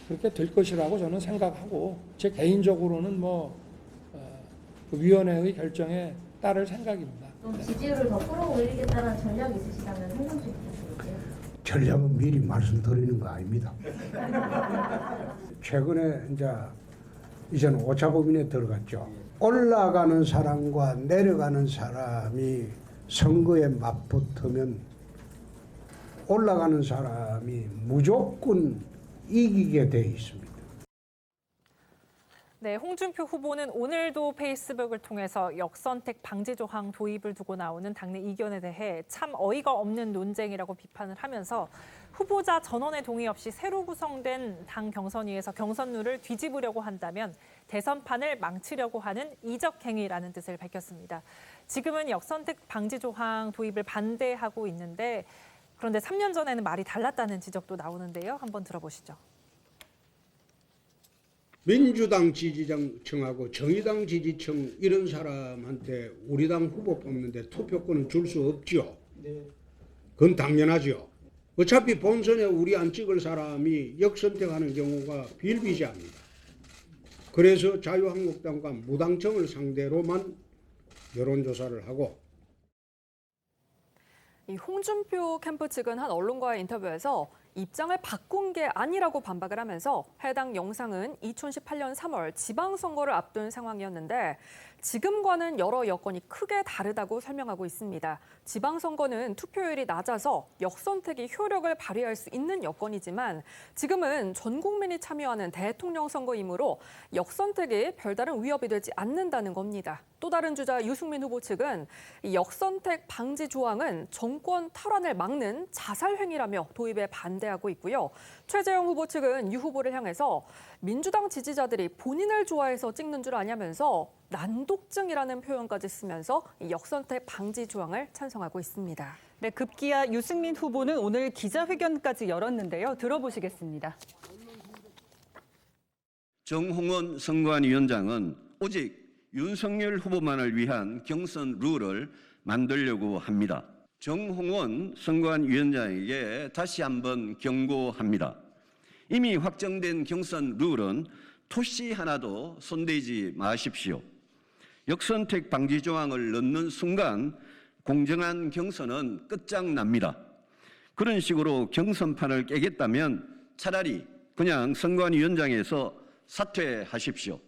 그렇게 될 것이라고 저는 생각하고 제 개인적으로는 그 위원회의 결정에 따를 생각입니다. 지지율을 더 끌어올리겠다는 전략이 있으시다면 설명 좀 부탁드릴게요. 전략은 미리 말씀드리는 거 아닙니다. 최근에 이제는 오차범위에 들어갔죠. 올라가는 사람과 내려가는 사람이 선거에 맞붙으면 올라가는 사람이 무조건 이기게 돼 있습니다. 네, 홍준표 후보는 오늘도 페이스북을 통해서 역선택 방지 조항 도입을 두고 나오는 당내 이견에 대해 참 어이가 없는 논쟁이라고 비판을 하면서 후보자 전원의 동의 없이 새로 구성된 당 경선위에서 경선룰을 뒤집으려고 한다면 대선판을 망치려고 하는 이적 행위라는 뜻을 밝혔습니다. 지금은 역선택 방지 조항 도입을 반대하고 있는데 그런데 3년 전에는 말이 달랐다는 지적도 나오는데요. 한번 들어보시죠. 민주당 지지층하고 정의당 지지층 이런 사람한테 우리 당 후보 뽑는데 투표권은 줄 수 없죠. 그건 당연하죠. 어차피 본선에 우리 안 찍을 사람이 역선택하는 경우가 비일비재합니다. 그래서 자유한국당과 무당청을 상대로만 여론조사를 하고 이 홍준표 캠프 측은 한 언론과의 인터뷰에서 입장을 바꾼 게 아니라고 반박을 하면서 해당 영상은 2018년 3월 지방선거를 앞둔 상황이었는데 지금과는 여러 여건이 크게 다르다고 설명하고 있습니다. 지방선거는 투표율이 낮아서 역선택이 효력을 발휘할 수 있는 여건이지만 지금은 전 국민이 참여하는 대통령 선거이므로 역선택이 별다른 위협이 되지 않는다는 겁니다. 또 다른 주자 유승민 후보 측은 이 역선택 방지 조항은 정권 탈환을 막는 자살 행위라며 도입에 반대하고 있고요. 최재형 후보 측은 유 후보를 향해서 민주당 지지자들이 본인을 좋아해서 찍는 줄 아냐면서 난독증이라는 표현까지 쓰면서 이 역선택 방지 조항을 찬성하고 있습니다. 네, 급기야 유승민 후보는 오늘 기자회견까지 열었는데요. 들어보시겠습니다. 정홍원 선관위원장은 오직 윤석열 후보만을 위한 경선 룰을 만들려고 합니다. 정홍원 선관위원장에게 다시 한번 경고합니다. 이미 확정된 경선 룰은 토시 하나도 손대지 마십시오. 역선택 방지 조항을 넣는 순간 공정한 경선은 끝장납니다. 그런 식으로 경선판을 깨겠다면 차라리 그냥 선관위원장에서 사퇴하십시오.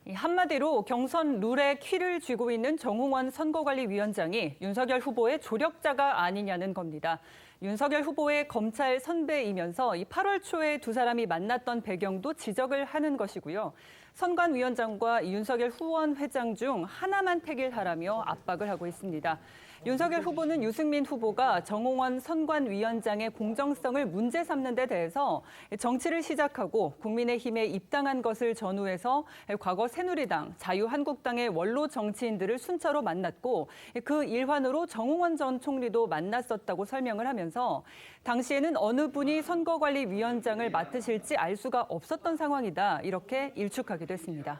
한마디로 경선 룰에 키를 쥐고 있는 정홍원 선거관리위원장이 윤석열 후보의 조력자가 아니냐는 겁니다. 윤석열 후보의 검찰 선배이면서 이 8월 초에 두 사람이 만났던 배경도 지적을 하는 것이고요. 선관위원장과 윤석열 후원 회장 중 하나만 택일하라며 압박을 하고 있습니다. 윤석열 후보는 유승민 후보가 정홍원 선관위원장의 공정성을 문제 삼는 데 대해서 정치를 시작하고 국민의힘에 입당한 것을 전후해서 과거 새누리당, 자유한국당의 원로 정치인들을 순차로 만났고 그 일환으로 정홍원 전 총리도 만났었다고 설명을 하면서 당시에는 어느 분이 선거관리위원장을 맡으실지 알 수가 없었던 상황이다. 이렇게 일축하기도 했습니다.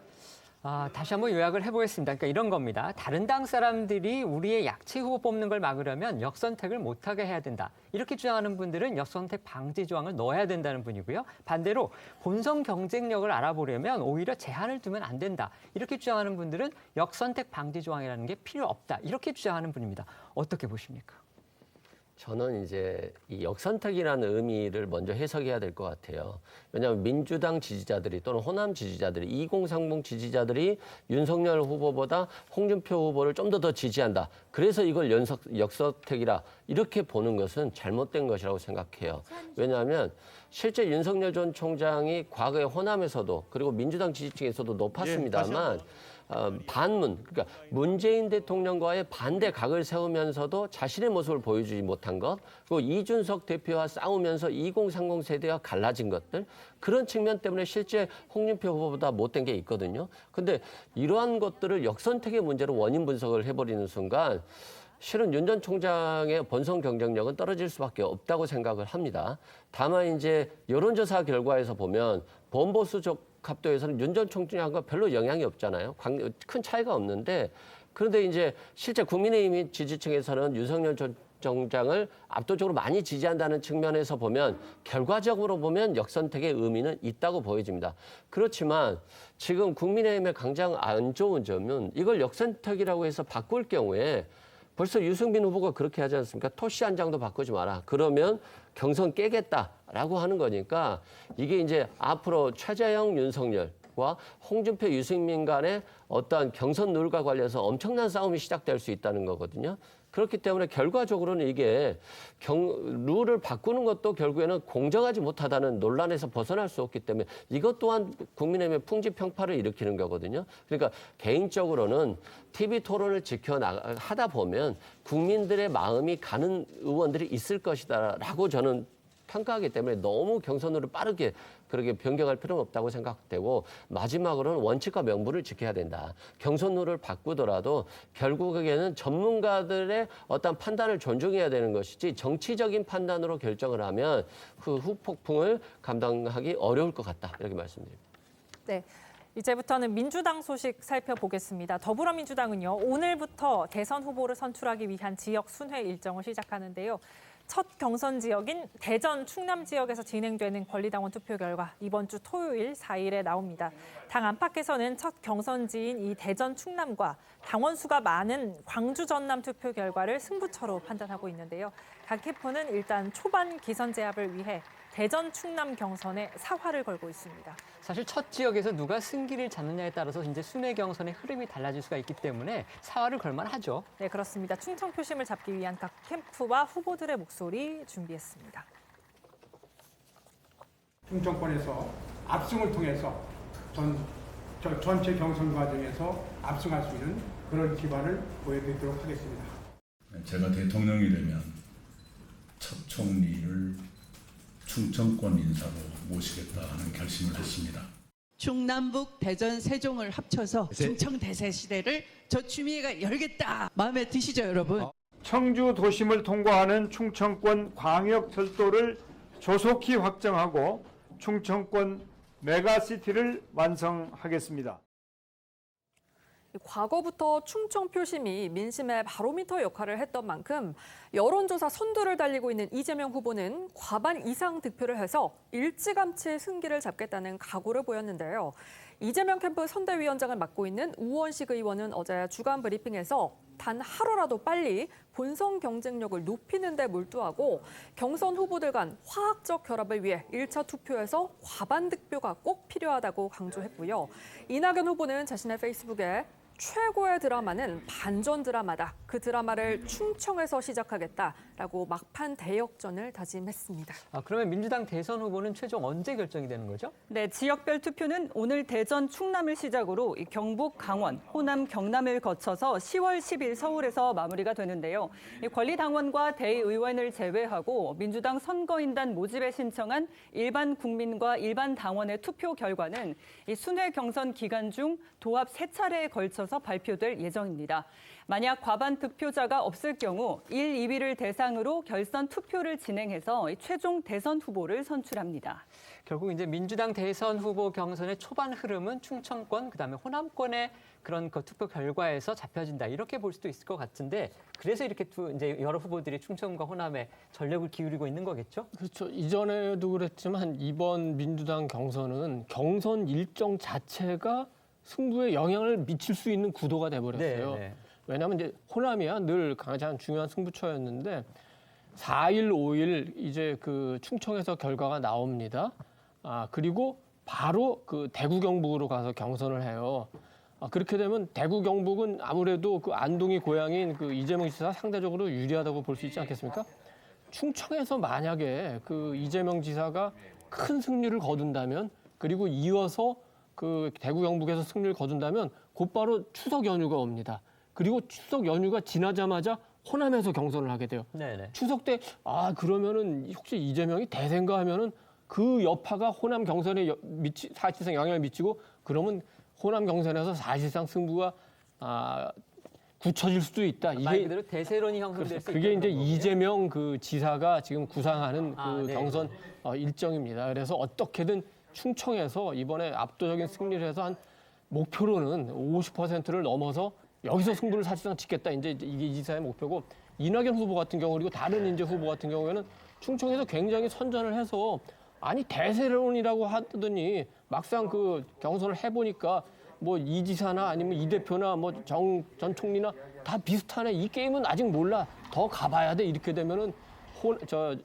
다시 한번 요약을 해보겠습니다. 그러니까 이런 겁니다. 다른 당 사람들이 우리의 약체 후보 뽑는 걸 막으려면 역선택을 못하게 해야 된다. 이렇게 주장하는 분들은 역선택 방지 조항을 넣어야 된다는 분이고요. 반대로 본선 경쟁력을 알아보려면 오히려 제한을 두면 안 된다. 이렇게 주장하는 분들은 역선택 방지 조항이라는 게 필요 없다. 이렇게 주장하는 분입니다. 어떻게 보십니까? 저는 이제 이 역선택이라는 의미를 먼저 해석해야 될 것 같아요. 왜냐하면 민주당 지지자들이 또는 호남 지지자들이 2030 지지자들이 윤석열 후보보다 홍준표 후보를 좀 더 지지한다. 그래서 이걸 역선택이라 이렇게 보는 것은 잘못된 것이라고 생각해요. 왜냐하면 실제 윤석열 전 총장이 과거에 호남에서도 그리고 민주당 지지층에서도 높았습니다만 반문, 그러니까 문재인 대통령과의 반대 각을 세우면서도 자신의 모습을 보여주지 못한 것, 그리고 이준석 대표와 싸우면서 2030 세대와 갈라진 것들, 그런 측면 때문에 실제 홍준표 후보보다 못된 게 있거든요. 근데 이러한 것들을 역선택의 문제로 원인 분석을 해버리는 순간 실은 윤 전 총장의 본선 경쟁력은 떨어질 수밖에 없다고 생각을 합니다. 다만 이제 여론조사 결과에서 보면 범보수적 합도에서는 윤 전 총장과 별로 영향이 없잖아요. 큰 차이가 없는데 그런데 이제 실제 국민의힘 지지층에서는 윤석열 전 총장을 압도적으로 많이 지지한다는 측면에서 보면 결과적으로 보면 역선택의 의미는 있다고 보여집니다. 그렇지만 지금 국민의힘의 가장 안 좋은 점은 이걸 역선택이라고 해서 바꿀 경우에 벌써 유승민 후보가 그렇게 하지 않습니까? 토시 한 장도 바꾸지 마라. 그러면 경선 깨겠다라고 하는 거니까 이게 이제 앞으로 최재형, 윤석열과 홍준표, 유승민 간의 어떠한 경선 룰과 관련해서 엄청난 싸움이 시작될 수 있다는 거거든요. 그렇기 때문에 결과적으로는 이게 룰을 바꾸는 것도 결국에는 공정하지 못하다는 논란에서 벗어날 수 없기 때문에 이것 또한 국민의힘의 풍지평파를 일으키는 거거든요. 그러니까 개인적으로는 TV 토론을 하다 보면 국민들의 마음이 가는 의원들이 있을 것이다라고 저는 평가하기 때문에 너무 경선으로 빠르게 그렇게 변경할 필요는 없다고 생각되고 마지막으로는 원칙과 명분을 지켜야 된다. 경선룰을 바꾸더라도 결국에는 전문가들의 어떤 판단을 존중해야 되는 것이지 정치적인 판단으로 결정을 하면 그 후폭풍을 감당하기 어려울 것 같다. 이렇게 말씀드립니다. 네. 이제부터는 민주당 소식 살펴보겠습니다. 더불어민주당은요, 오늘부터 대선 후보를 선출하기 위한 지역 순회 일정을 시작하는데요. 첫 경선 지역인 대전, 충남 지역에서 진행되는 권리당원 투표 결과 이번 주 토요일 4일에 나옵니다. 당 안팎에서는 첫 경선지인 이 대전, 충남과 당원 수가 많은 광주, 전남 투표 결과를 승부처로 판단하고 있는데요. 각 캠프는 일단 초반 기선 제압을 위해 대전, 충남 경선에 사활을 걸고 있습니다. 사실 첫 지역에서 누가 승기를 잡느냐에 따라서 이제 순회 경선의 흐름이 달라질 수가 있기 때문에 사활을 걸만하죠. 네, 그렇습니다. 충청 표심을 잡기 위한 각 캠프와 후보들의 목소리 준비했습니다. 충청권에서 압승을 통해서 전체 경선 과정에서 압승할 수 있는 그런 기반을 보여드리도록 하겠습니다. 제가 대통령이 되면 첫 총리를 충청권 인사로 모시겠다 하는 결심을 했습니다. 충남북 대전 세종을 합쳐서 충청 대세 시대를 저 추미애가 열겠다. 마음에 드시죠, 여러분? 청주 도심을 통과하는 충청권 광역철도를 조속히 확정하고 충청권 메가시티를 완성하겠습니다. 과거부터 충청 표심이 민심의 바로미터 역할을 했던 만큼 여론조사 선두를 달리고 있는 이재명 후보는 과반 이상 득표를 해서 일찌감치 승기를 잡겠다는 각오를 보였는데요. 이재명 캠프 선대위원장을 맡고 있는 우원식 의원은 어제 주간 브리핑에서 단 하루라도 빨리 본선 경쟁력을 높이는 데 몰두하고 경선 후보들 간 화학적 결합을 위해 1차 투표에서 과반 득표가 꼭 필요하다고 강조했고요. 이낙연 후보는 자신의 페이스북에 최고의 드라마는 반전 드라마다. 그 드라마를 충청에서 시작하겠다라고 막판 대역전을 다짐했습니다. 그러면 민주당 대선 후보는 최종 언제 결정이 되는 거죠? 네, 지역별 투표는 오늘 대전, 충남을 시작으로 경북, 강원, 호남, 경남을 거쳐서 10월 10일 서울에서 마무리가 되는데요. 권리당원과 대의원을 제외하고 민주당 선거인단 모집에 신청한 일반 국민과 일반 당원의 투표 결과는 순회 경선 기간 중 도합 3차례에 걸쳐서 발표될 예정입니다. 만약 과반 득표자가 없을 경우 1, 2위를 대상으로 결선 투표를 진행해서 최종 대선 후보를 선출합니다. 결국 이제 민주당 대선 후보 경선의 초반 흐름은 충청권, 그다음에 호남권의 그런 그 투표 결과에서 잡혀진다 이렇게 볼 수도 있을 것 같은데 그래서 이렇게 이제 여러 후보들이 충청과 호남에 전력을 기울이고 있는 거겠죠? 그렇죠. 이전에도 그랬지만 이번 민주당 경선은 경선 일정 자체가 승부에 영향을 미칠 수 있는 구도가 돼버렸어요. 네. 왜냐하면 이제 호남이야 늘 가장 중요한 승부처였는데 4일, 5일 이제 그 충청에서 결과가 나옵니다. 그리고 바로 그 대구 경북으로 가서 경선을 해요. 그렇게 되면 대구 경북은 아무래도 그 안동이 고향인 그 이재명 지사 상대적으로 유리하다고 볼 수 있지 않겠습니까? 충청에서 만약에 그 이재명 지사가 큰 승리를 거둔다면 그리고 이어서 그 대구 경북에서 승리를 거둔다면 곧바로 추석 연휴가 옵니다. 그리고 추석 연휴가 지나자마자 호남에서 경선을 하게 돼요. 네네. 추석 때 그러면은 혹시 이재명이 대세인가 하면은 그 여파가 호남 경선에 사실상 영향을 미치고 그러면 호남 경선에서 사실상 승부가 굳혀질 수도 있다. 말 그대로 대세론이 형성될 수 있다. 그게 이제 이재명 그 지사가 지금 구상하는 그 네. 경선 일정입니다. 그래서 어떻게든 충청에서 이번에 압도적인 승리를 해서 한 목표로는 50%를 넘어서 여기서 승부를 사실상 짓겠다. 이제 이게 이 지사의 목표고 이낙연 후보 같은 경우 그리고 다른 이제 후보 같은 경우에는 충청에서 굉장히 선전을 해서 아니 대세론이라고 하더니 막상 그 경선을 해보니까 뭐 이 지사나 아니면 이 대표나 뭐 전 총리나 다 비슷하네. 이 게임은 아직 몰라. 더 가봐야 돼. 이렇게 되면은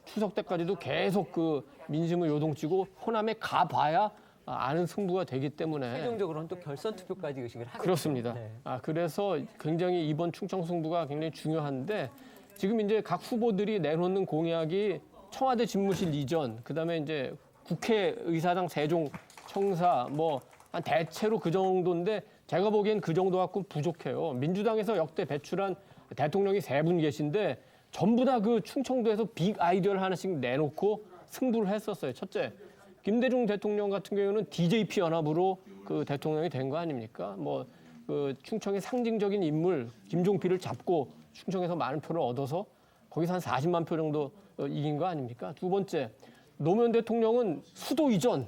추석 때까지도 계속 그 민심을 요동치고 호남에 가봐야 아는 승부가 되기 때문에 최종적으로는 또 결선 투표까지 의식을 하겠죠. 그렇습니다. 네. 그래서 굉장히 이번 충청 승부가 굉장히 중요한데 지금 이제 각 후보들이 내놓는 공약이 청와대 집무실 이전, 그다음에 이제 국회의사당 세종 청사 뭐 한 대체로 그 정도인데 제가 보기엔 그 정도 갖고 부족해요. 민주당에서 역대 배출한 대통령이 3분 계신데 전부 다 그 충청도에서 빅 아이디어를 하나씩 내놓고 승부를 했었어요. 첫째, 김대중 대통령 같은 경우는 DJP 연합으로 그 대통령이 된 거 아닙니까? 뭐 그 충청의 상징적인 인물 김종필을 잡고 충청에서 많은 표를 얻어서 거기서 한 40만 표 정도 이긴 거 아닙니까? 두 번째, 노무현 대통령은 수도 이전,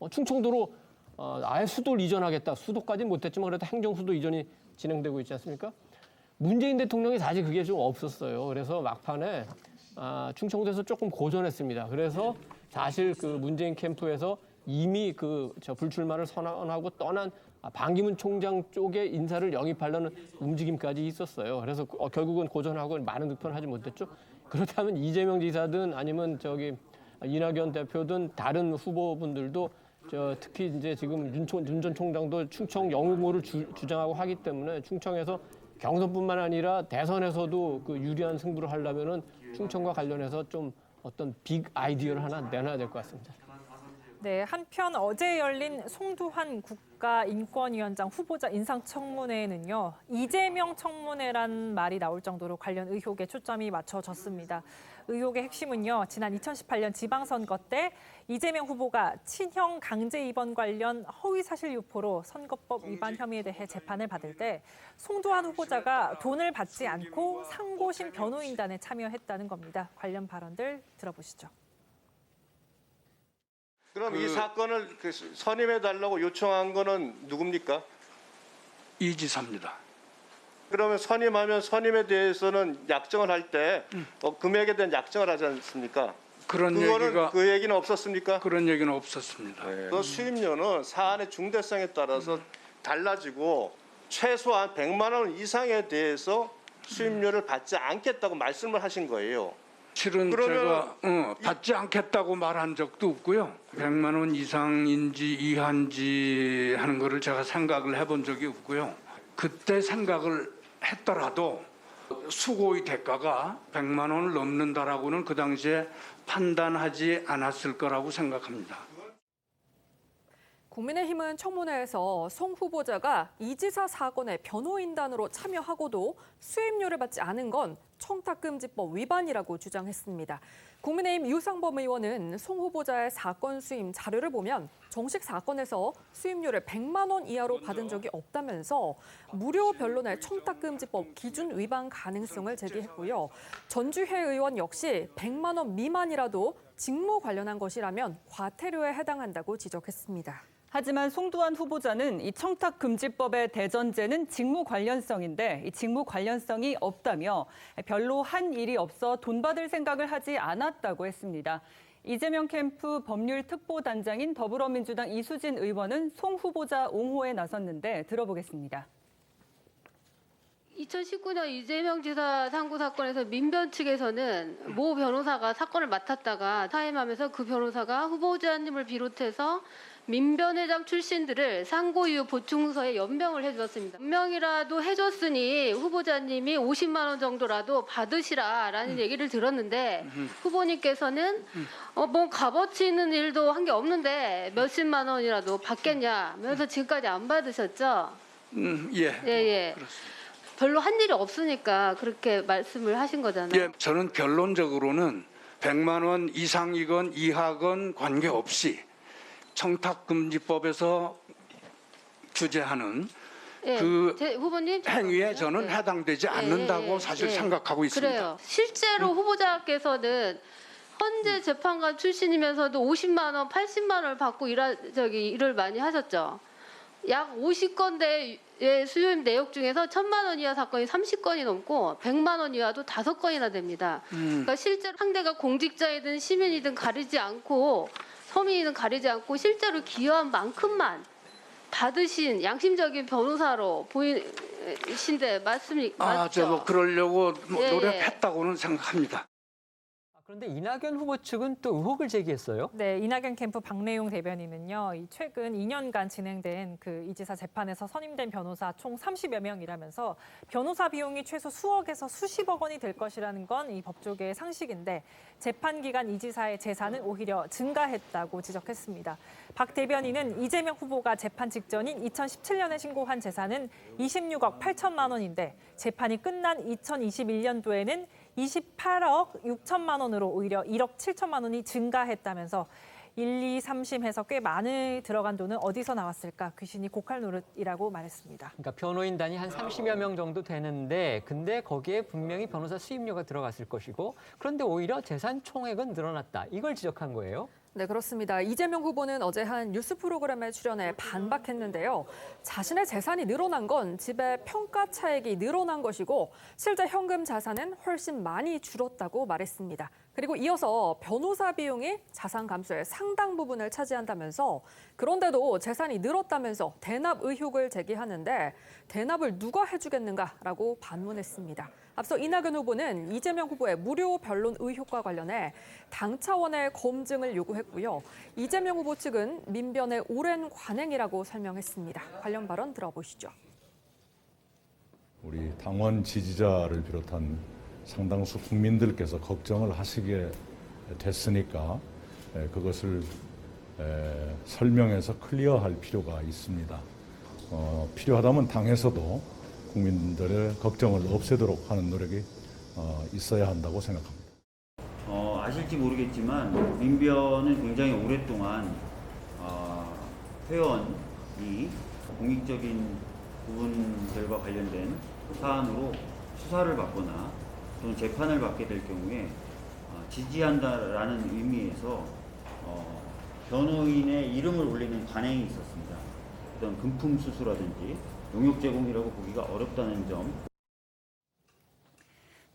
충청도로 아예 수도를 이전하겠다. 수도까지는 못했지만 그래도 행정수도 이전이 진행되고 있지 않습니까? 문재인 대통령이 사실 그게 좀 없었어요. 그래서 막판에 충청도에서 조금 고전했습니다. 그래서 사실 그 문재인 캠프에서 이미 저 불출마를 선언하고 떠난 반기문 총장 쪽의 인사를 영입하려는 움직임까지 있었어요. 그래서 결국은 고전하고 많은 득표는 하지 못했죠. 그렇다면 이재명 지사든 아니면 이낙연 대표든 다른 후보분들도 특히 이제 지금 윤 전 총장도 충청 영웅호를 주장하고 하기 때문에 충청에서 경선뿐만 아니라 대선에서도 그 유리한 승부를 하려면은 충청과 관련해서 좀 어떤 빅 아이디어를 하나 내놔야 될 것 같습니다. 네, 한편 어제 열린 송두환 국가인권위원장 후보자 인상청문회에는요, 이재명 청문회란 말이 나올 정도로 관련 의혹에 초점이 맞춰졌습니다. 의혹의 핵심은요, 지난 2018년 지방선거 때 이재명 후보가 친형 강제 입원 관련 허위사실 유포로 선거법 위반 혐의에 대해 재판을 받을 때 송두환 후보자가 돈을 받지 않고 상고심 변호인단에 참여했다는 겁니다. 관련 발언들 들어보시죠. 그럼 이 사건을 선임해달라고 요청한 거는 누굽니까? 이 지사입니다. 그러면 선임하면 선임에 대해서는 약정을 할 때 금액에 대한 약정을 하지 않습니까? 그 얘기는 없었습니까? 그런 얘기는 없었습니다. 그 수임료는 사안의 중대성에 따라서 달라지고 최소한 100만 원 이상에 대해서 수임료를 받지 않겠다고 말씀을 하신 거예요. 실은 제가 받지 않겠다고 말한 적도 없고요. 100만 원 이상인지 이하인지 하는 거를 제가 생각을 해본 적이 없고요. 그때 생각을 했더라도 수고의 대가가 100만 원을 넘는다라고는 그 당시에 판단하지 않았을 거라고 생각합니다. 국민의힘은 청문회에서 송 후보자가 이 지사 사건의 변호인단으로 참여하고도 수임료를 받지 않은 건 청탁금지법 위반이라고 주장했습니다. 국민의힘 유상범 의원은 송 후보자의 사건 수임 자료를 보면 정식 사건에서 수임료를 100만 원 이하로 받은 적이 없다면서 무료 변론의 청탁금지법 기준 위반 가능성을 제기했고요. 전주회 의원 역시 100만 원 미만이라도 직무 관련한 것이라면 과태료에 해당한다고 지적했습니다. 하지만 송두환 후보자는 이 청탁금지법의 대전제는 직무 관련성인데 이 직무 관련성이 없다며 별로 한 일이 없어 돈 받을 생각을 하지 않았다고 했습니다. 이재명 캠프 법률특보단장인 더불어민주당 이수진 의원은 송 후보자 옹호에 나섰는데 들어보겠습니다. 2019년 이재명 지사 상고 사건에서 민변 측에서는 모 변호사가 사건을 맡았다가 사임하면서 그 변호사가 후보자님을 비롯해서 민변회장 출신들을 상고 이후 보충서에 연명을 해줬습니다. 연명이라도 해줬으니 후보자님이 50만 원 정도라도 받으시라라는 얘기를 들었는데 후보님께서는 뭐 값어치 있는 일도 한 게 없는데 몇십만 원이라도 받겠냐 하면서 지금까지 안 받으셨죠? 예. 별로 한 일이 없으니까 그렇게 말씀을 하신 거잖아요. 예, 저는 결론적으로는 100만 원 이상이건 이하건 관계없이 청탁금지법에서 규제하는 후보님 행위에 저는 해당되지 않는다고 사실 생각하고 있습니다. 그래요. 실제로 후보자께서는 헌재 재판관 출신이면서도 50만 원, 80만 원을 받고 일을 많이 하셨죠. 약 50건대의 수임 내역 중에서 1,000만 원 이하 사건이 30건이 넘고 100만 원 이하도 5건이나 됩니다. 그러니까 실제로 상대가 공직자이든 시민이든 가리지 않고 서민이든 가리지 않고 실제로 기여한 만큼만 받으신 양심적인 변호사로 보이신데 맞습니까? 맞죠? 제가 그러려고 노력했다고는 생각합니다. 그런데 이낙연 후보 측은 또 의혹을 제기했어요. 네, 이낙연 캠프 박래용 대변인은요, 최근 2년간 진행된 이 지사 재판에서 선임된 변호사 총 30여 명이라면서 변호사 비용이 최소 수억에서 수십억 원이 될 것이라는 건 이 법조계의 상식인데 재판 기간 이 지사의 재산은 오히려 증가했다고 지적했습니다. 박 대변인은 이재명 후보가 재판 직전인 2017년에 신고한 재산은 26억 8천만 원인데 재판이 끝난 2021년도에는 28억 6천만 원으로 오히려 1억 7천만 원이 증가했다면서 1, 2, 3심에서 꽤 많이 들어간 돈은 어디서 나왔을까? 귀신이 고칼 노릇이라고 말했습니다. 그러니까 변호인단이 한 30여 명 정도 되는데 근데 거기에 분명히 변호사 수임료가 들어갔을 것이고 그런데 오히려 재산 총액은 늘어났다. 이걸 지적한 거예요. 네, 그렇습니다. 이재명 후보는 어제 한 뉴스 프로그램에 출연해 반박했는데요. 자신의 재산이 늘어난 건 집의 평가 차익이 늘어난 것이고 실제 현금 자산은 훨씬 많이 줄었다고 말했습니다. 그리고 이어서 변호사 비용이 자산 감소의 상당 부분을 차지한다면서 그런데도 재산이 늘었다면서 대납 의혹을 제기하는데 대납을 누가 해주겠는가라고 반문했습니다. 앞서 이낙연 후보는 이재명 후보의 무료 변론 의혹과 관련해 당 차원의 검증을 요구했고요. 이재명 후보 측은 민변의 오랜 관행이라고 설명했습니다. 관련 발언 들어보시죠. 우리 당원 지지자를 비롯한 상당수 국민들께서 걱정을 하시게 됐으니까 그것을 설명해서 클리어할 필요가 있습니다. 필요하다면 당에서도 국민들의 걱정을 없애도록 하는 노력이 있어야 한다고 생각합니다. 아실지 모르겠지만 민변은 굉장히 오랫동안 회원이 공익적인 부분들과 관련된 사안으로 수사를 받거나 또는 재판을 받게 될 경우에 지지한다라는 의미에서 변호인의 이름을 올리는 관행이 있었습니다. 어떤 금품 수수라든지 용역 제공이라고 보기가 어렵다는 점.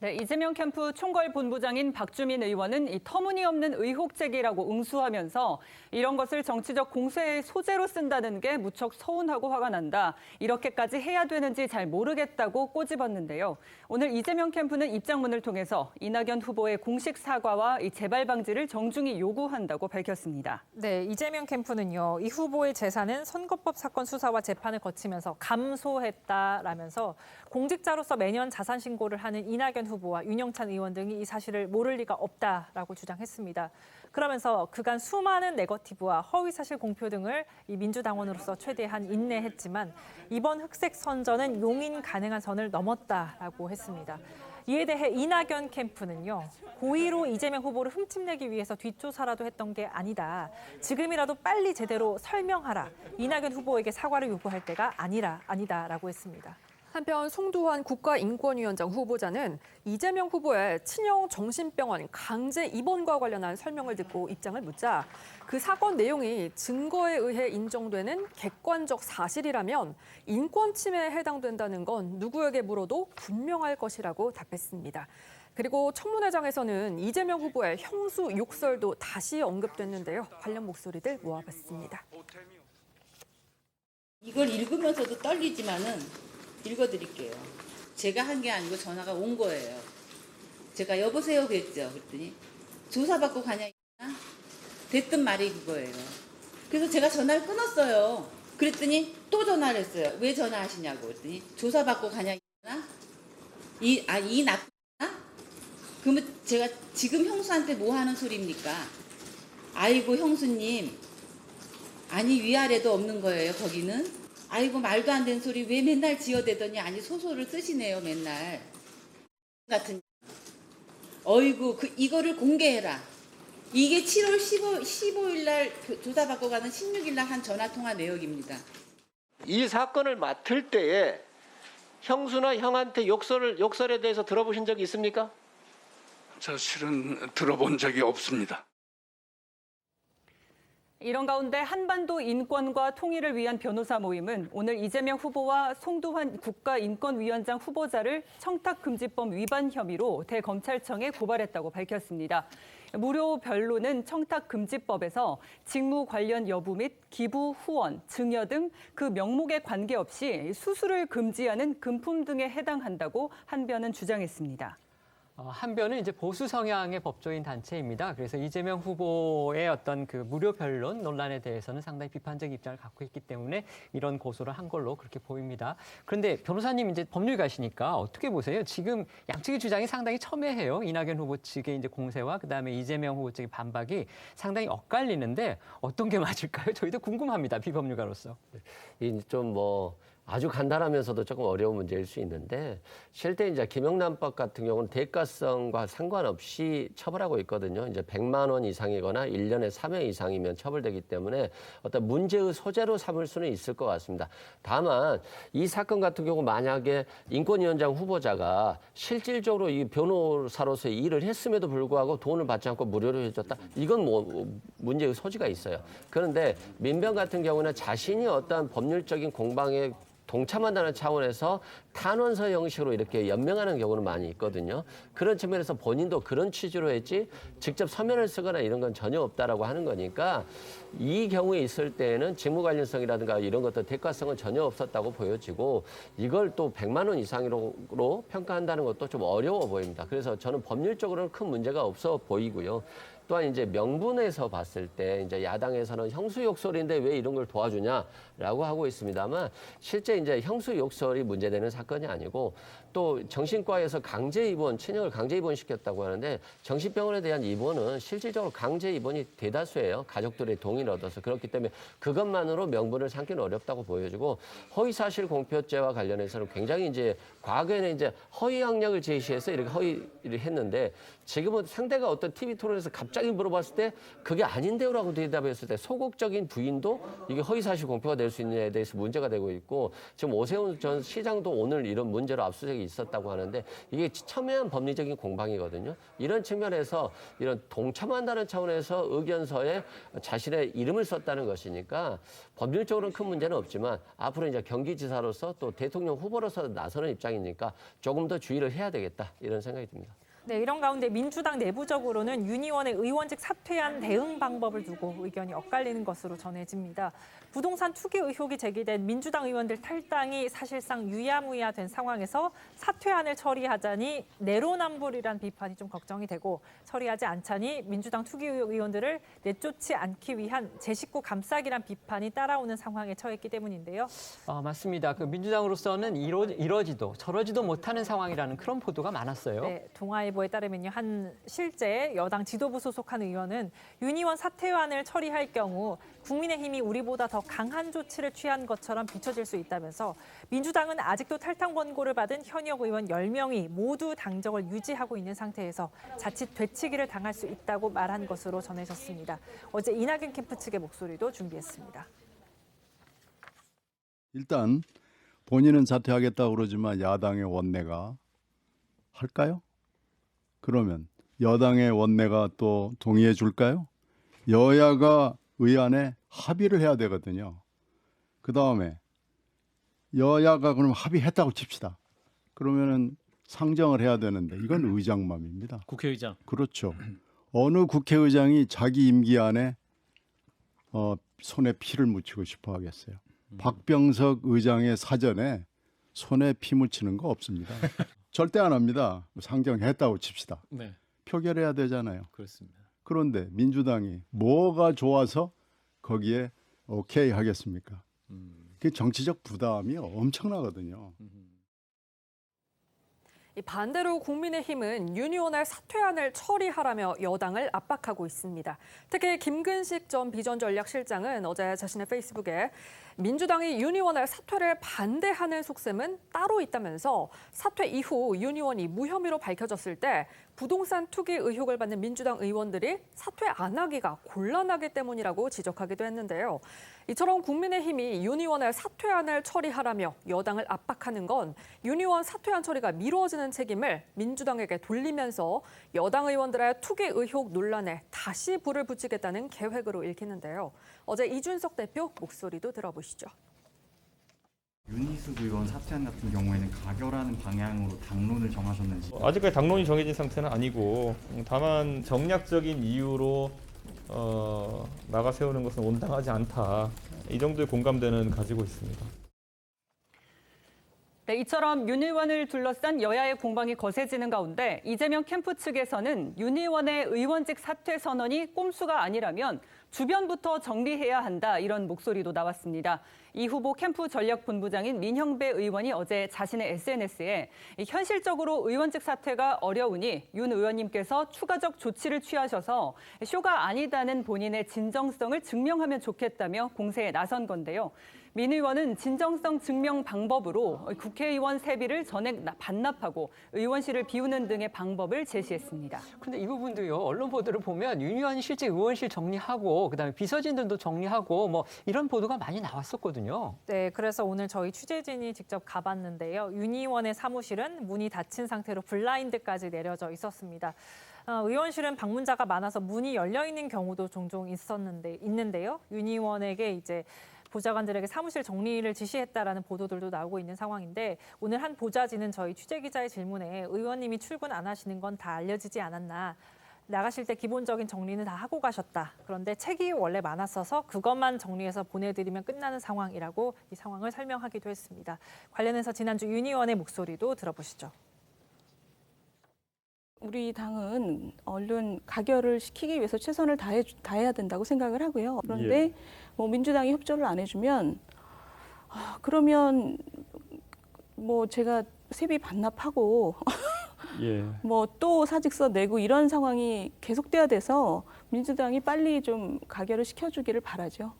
네, 이재명 캠프 총괄 본부장인 박주민 의원은 이 터무니없는 의혹 제기라고 응수하면서 이런 것을 정치적 공세의 소재로 쓴다는 게 무척 서운하고 화가 난다. 이렇게까지 해야 되는지 잘 모르겠다고 꼬집었는데요. 오늘 이재명 캠프는 입장문을 통해서 이낙연 후보의 공식 사과와 이 재발 방지를 정중히 요구한다고 밝혔습니다. 네, 이재명 캠프는요. 이 후보의 재산은 선거법 사건 수사와 재판을 거치면서 감소했다라면서 공직자로서 매년 자산 신고를 하는 이낙연 후보와 윤영찬 의원 등이 이 사실을 모를 리가 없다라고 주장했습니다. 그러면서 그간 수많은 네거티브와 허위사실 공표 등을 이 민주당원으로서 최대한 인내했지만 이번 흑색 선전은 용인 가능한 선을 넘었다라고 했습니다. 이에 대해 이낙연 캠프는요. 고의로 이재명 후보를 흠집내기 위해서 뒷조사라도 했던 게 아니다. 지금이라도 빨리 제대로 설명하라. 이낙연 후보에게 사과를 요구할 때가 아니다라고 했습니다. 한편 송두환 국가인권위원장 후보자는 이재명 후보의 친형 정신병원 강제 입원과 관련한 설명을 듣고 입장을 묻자 그 사건 내용이 증거에 의해 인정되는 객관적 사실이라면 인권 침해에 해당된다는 건 누구에게 물어도 분명할 것이라고 답했습니다. 그리고 청문회장에서는 이재명 후보의 형수 욕설도 다시 언급됐는데요. 관련 목소리들 모아봤습니다. 이걸 읽으면서도 떨리지만은 읽어드릴게요. 제가 한 게 아니고 전화가 온 거예요. 제가 여보세요 그랬죠. 그랬더니 조사받고 가냐 됐던 말이 그거예요. 그래서 제가 전화를 끊었어요. 그랬더니 또 전화를 했어요. 왜 전화하시냐고 그랬더니 조사받고 가냐 이 나쁜 그러면 제가 지금 형수한테 뭐 하는 소리입니까? 아이고 형수님 아니 위아래도 없는 거예요 거기는. 아이고 말도 안 되는 소리 왜 맨날 지어대더니 아니 소설을 쓰시네요 맨날 같은 어이구 이거를 공개해라. 이게 7월 15일 날 조사받고 가는 16일 날 한 전화통화 내역입니다. 이 사건을 맡을 때에 형수나 형한테 욕설에 대해서 들어보신 적이 있습니까? 저 실은 들어본 적이 없습니다. 이런 가운데 한반도 인권과 통일을 위한 변호사 모임은 오늘 이재명 후보와 송두환 국가인권위원장 후보자를 청탁금지법 위반 혐의로 대검찰청에 고발했다고 밝혔습니다. 무료 변론은 청탁금지법에서 직무 관련 여부 및 기부, 후원, 증여 등 그 명목에 관계없이 수수를 금지하는 금품 등에 해당한다고 한변은 주장했습니다. 한변은 이제 보수 성향의 법조인 단체입니다. 그래서 이재명 후보의 어떤 그 무료 변론 논란에 대해서는 상당히 비판적 입장을 갖고 있기 때문에 이런 고소를 한 걸로 그렇게 보입니다. 그런데 변호사님 이제 법률가시니까 어떻게 보세요? 지금 양측의 주장이 상당히 첨예해요. 이낙연 후보 측의 이제 공세와 그다음에 이재명 후보 측의 반박이 상당히 엇갈리는데 어떤 게 맞을까요? 저희도 궁금합니다. 비법률가로서. 좀 아주 간단하면서도 조금 어려운 문제일 수 있는데 실제 이제 김영란법 같은 경우는 대가성과 상관없이 처벌하고 있거든요. 이제 100만 원 이상이거나 1년에 3회 이상이면 처벌되기 때문에 어떤 문제의 소재로 삼을 수는 있을 것 같습니다. 다만 이 사건 같은 경우 만약에 인권위원장 후보자가 실질적으로 이 변호사로서의 일을 했음에도 불구하고 돈을 받지 않고 무료로 해줬다. 이건 뭐 문제의 소지가 있어요. 그런데 민변 같은 경우는 자신이 어떤 법률적인 공방에 동참한다는 차원에서 탄원서 형식으로 이렇게 연명하는 경우는 많이 있거든요. 그런 측면에서 본인도 그런 취지로 했지 직접 서면을 쓰거나 이런 건 전혀 없다라고 하는 거니까 이 경우에 있을 때에는 직무 관련성이라든가 이런 것들 대가성은 전혀 없었다고 보여지고 이걸 또 100만 원 이상으로 평가한다는 것도 좀 어려워 보입니다. 그래서 저는 법률적으로는 큰 문제가 없어 보이고요. 또한 이제 명분에서 봤을 때 이제 야당에서는 형수 욕설인데 왜 이런 걸 도와주냐라고 하고 있습니다만 실제 이제 형수 욕설이 문제되는 사건이 아니고 또 정신과에서 강제 입원, 친형을 강제 입원시켰다고 하는데 정신병원에 대한 입원은 실질적으로 강제 입원이 대다수예요. 가족들의 동의를 얻어서. 그렇기 때문에 그것만으로 명분을 삼기는 어렵다고 보여지고 허위사실 공표죄와 관련해서는 굉장히 이제 과거에는 이제 허위 학력을 제시해서 이렇게 허위를 했는데 지금은 상대가 어떤 TV 토론에서 갑자기 물어봤을 때 그게 아닌데요라고 대답했을 때 소극적인 부인도 이게 허위사실 공표가 될 수 있느냐에 대해서 문제가 되고 있고 지금 오세훈 전 시장도 오늘 이런 문제로 압수수색이 있었다고 하는데 이게 첨예한 법리적인 공방이거든요. 이런 측면에서 이런 동참한다는 차원에서 의견서에 자신의 이름을 썼다는 것이니까 법률적으로는 큰 문제는 없지만 앞으로 이제 경기지사로서 또 대통령 후보로서 나서는 입장이니까 조금 더 주의를 해야 되겠다 이런 생각이 듭니다. 네, 이런 가운데 민주당 내부적으로는 윤 의원의 의원직 사퇴한 대응 방법을 두고 의견이 엇갈리는 것으로 전해집니다. 부동산 투기 의혹이 제기된 민주당 의원들 탈당이 사실상 유야무야 된 상황에서 사퇴안을 처리하자니 내로남불이란 비판이 좀 걱정이 되고 처리하지 않자니 민주당 투기 의원들을 내쫓지 않기 위한 제 식구 감싸기란 비판이 따라오는 상황에 처했기 때문인데요. 맞습니다. 그 민주당으로서는 이러지도 저러지도 못하는 상황이라는 그런 보도가 많았어요. 네, 동아일보에 따르면요. 한 실제 여당 지도부 소속한 의원은 윤 의원 사퇴안을 처리할 경우 국민의힘이 우리보다 더 강한 조치를 취한 것처럼 비춰질 수 있다면서 민주당은 아직도 탈당 권고를 받은 현역 의원 10명이 모두 당적을 유지하고 있는 상태에서 자칫 되치기를 당할 수 있다고 말한 것으로 전해졌습니다. 어제 이낙연 캠프 측의 목소리도 준비했습니다. 일단 본인은 사퇴하겠다고 그러지만 야당의 원내가 할까요? 그러면 여당의 원내가 또 동의해 줄까요? 여야가 의안에 합의를 해야 되거든요. 그다음에 여야가 그럼 합의했다고 칩시다. 그러면은 상정을 해야 되는데 이건 의장맘입니다. 국회의장. 그렇죠. 어느 국회의장이 자기 임기 안에 손에 피를 묻히고 싶어 하겠어요. 박병석 의장의 사전에 손에 피 묻히는 거 없습니다. 절대 안 합니다. 상정했다고 칩시다. 네. 표결해야 되잖아요. 그렇습니다. 그런데 민주당이 뭐가 좋아서 거기에 오케이 하겠습니까? 그 정치적 부담이 엄청나거든요. 반대로 국민의힘은 윤 의원의 사퇴안을 처리하라며 여당을 압박하고 있습니다. 특히 김근식 전 비전전략실장은 어제 자신의 페이스북에 민주당이 윤 의원의 사퇴를 반대하는 속셈은 따로 있다면서 사퇴 이후 윤 의원이 무혐의로 밝혀졌을 때 부동산 투기 의혹을 받는 민주당 의원들이 사퇴 안 하기가 곤란하기 때문이라고 지적하기도 했는데요. 이처럼 국민의힘이 윤 의원의 사퇴안을 처리하라며 여당을 압박하는 건 윤 의원 사퇴안 처리가 미뤄지는 책임을 민주당에게 돌리면서 여당 의원들의 투기 의혹 논란에 다시 불을 붙이겠다는 계획으로 읽히는데요. 어제 이준석 대표 목소리도 들어보시죠. 윤희숙 의원 사퇴안 같은 경우에는 가결하는 방향으로 당론을 정하셨는지? 아직까지 당론이 정해진 상태는 아니고 다만 정략적인 이유로 나가 세우는 것은 온당하지 않다. 이 정도의 공감대는 가지고 있습니다. 네, 이처럼 윤 의원을 둘러싼 여야의 공방이 거세지는 가운데 이재명 캠프 측에서는 윤 의원의 의원직 사퇴 선언이 꼼수가 아니라면 주변부터 정리해야 한다, 이런 목소리도 나왔습니다. 이 후보 캠프 전략본부장인 민형배 의원이 어제 자신의 SNS에 현실적으로 의원직 사퇴가 어려우니 윤 의원님께서 추가적 조치를 취하셔서 쇼가 아니다는 본인의 진정성을 증명하면 좋겠다며 공세에 나선 건데요. 민 의원은 진정성 증명 방법으로 국회의원 세비를 전액 반납하고 의원실을 비우는 등의 방법을 제시했습니다. 근데 이 부분도요, 언론 보도를 보면 윤 의원이 실제 의원실 정리하고 그다음에 비서진들도 정리하고 뭐 이런 보도가 많이 나왔었거든요. 네, 그래서 오늘 저희 취재진이 직접 가봤는데요. 윤 의원의 사무실은 문이 닫힌 상태로 블라인드까지 내려져 있었습니다. 의원실은 방문자가 많아서 문이 열려 있는 경우도 종종 있는데요. 윤 의원에게 이제 보좌관들에게 사무실 정리를 지시했다라는 보도들도 나오고 있는 상황인데, 오늘 한 보좌진은 저희 취재기자의 질문에 의원님이 출근 안 하시는 건 다 알려지지 않았나, 나가실 때 기본적인 정리는 다 하고 가셨다. 그런데 책이 원래 많았어서 그것만 정리해서 보내드리면 끝나는 상황이라고 이 상황을 설명하기도 했습니다. 관련해서 지난주 윤 의원의 목소리도 들어보시죠. 우리 당은 언론 가결을 시키기 위해서 최선을 다해야 된다고 생각을 하고요. 그런데 뭐 민주당이 협조를 안 해주면 그러면 뭐 제가 세비 반납하고 뭐 또 사직서 내고 이런 상황이 계속돼야 돼서 민주당이 빨리 좀 가결을 시켜주기를 바라죠.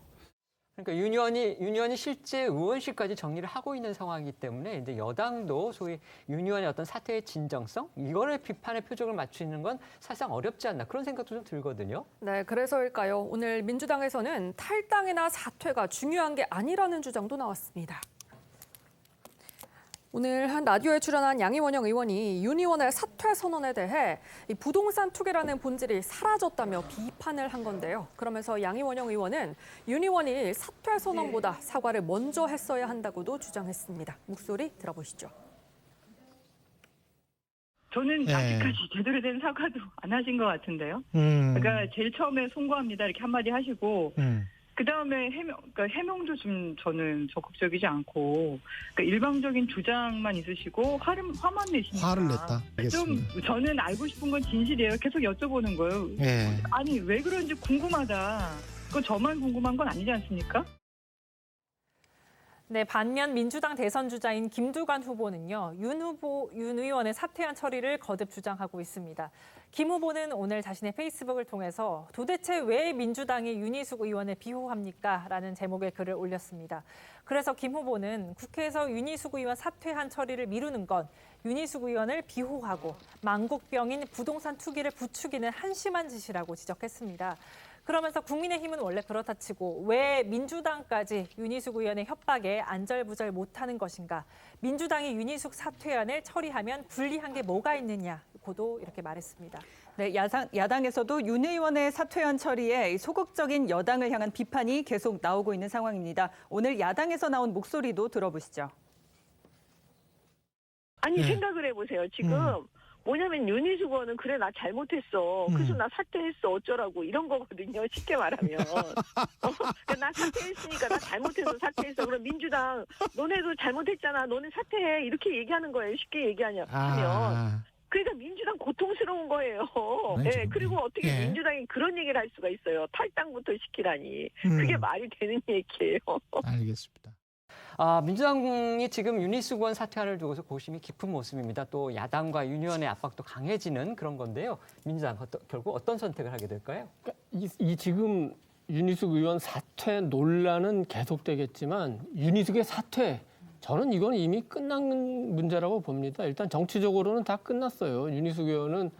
그러니까 윤 의원이 실제 의원실까지 정리를 하고 있는 상황이기 때문에 이제 여당도 소위 윤 의원의 어떤 사태의 진정성, 이거를 비판의 표적을 맞추는 건 사실상 어렵지 않나, 그런 생각도 좀 들거든요. 네, 그래서일까요? 오늘 민주당에서는 탈당이나 사퇴가 중요한 게 아니라는 주장도 나왔습니다. 오늘 한 라디오에 출연한 양이원영 의원이 윤 의원의 사퇴 선언에 대해 이 부동산 투기라는 본질이 사라졌다며 비판을 한 건데요. 그러면서 양이원영 의원은 윤 의원이 사퇴 선언보다 사과를 먼저 했어야 한다고도 주장했습니다. 목소리 들어보시죠. 저는 아직까지 제대로 된 사과도 안 하신 것 같은데요. 그러니까 제일 처음에 송구합니다 이렇게 한마디 하시고 그다음에 해명도 좀 저는 적극적이지 않고, 그러니까 일방적인 주장만 있으시고 화만 내시니까. 화를 냈다. 알겠습니다. 좀 저는 알고 싶은 건 진실이에요. 계속 여쭤보는 거예요. 아니 왜 그런지 궁금하다. 그거 저만 궁금한 건 아니지 않습니까? 네, 반면 민주당 대선 주자인 김두관 후보는요, 윤 의원의 사퇴한 처리를 거듭 주장하고 있습니다. 김 후보는 오늘 자신의 페이스북을 통해서 도대체 왜 민주당이 윤희숙 의원을 비호합니까? 라는 제목의 글을 올렸습니다. 그래서 김 후보는 국회에서 윤희숙 의원 사퇴한 처리를 미루는 건 윤희숙 의원을 비호하고 만국병인 부동산 투기를 부추기는 한심한 짓이라고 지적했습니다. 그러면서 국민의힘은 원래 그렇다 치고 왜 민주당까지 윤희숙 의원의 협박에 안절부절 못하는 것인가? 민주당이 윤희숙 사퇴안을 처리하면 불리한 게 뭐가 있느냐고도 이렇게 말했습니다. 네, 야당에서도 윤 의원의 사퇴안 처리에 소극적인 여당을 향한 비판이 계속 나오고 있는 상황입니다. 오늘 야당에서 나온 목소리도 들어보시죠. 아니 생각을 해보세요. 지금 뭐냐면 윤희숙 의원은 그래 나 잘못했어. 그래서 나 사퇴했어 어쩌라고 이런 거거든요. 쉽게 말하면. 그러니까 나 사퇴했으니까 나 잘못해서 사퇴했어. 그럼 민주당 너네도 잘못했잖아. 너네 사퇴해. 이렇게 얘기하는 거예요. 쉽게 얘기하면. 그러니까 민주당 고통스러운 거예요. 네, 그리고 어떻게 민주당이 그런 얘기를 할 수가 있어요. 탈당부터 시키라니. 그게 말이 되는 얘기예요. 알겠습니다. 민주당이 지금 윤희숙 의원 사퇴안을 두고서 고심이 깊은 모습입니다. 또 야당과 윤 의원의 압박도 강해지는 그런 건데요. 민주당 결국 어떤 선택을 하게 될까요? 이 지금 윤희숙 의원 사퇴 논란은 계속되겠지만 윤희숙의 사퇴, 저는 이건 이미 끝난 문제라고 봅니다. 일단 정치적으로는 다 끝났어요. 윤희숙 의원은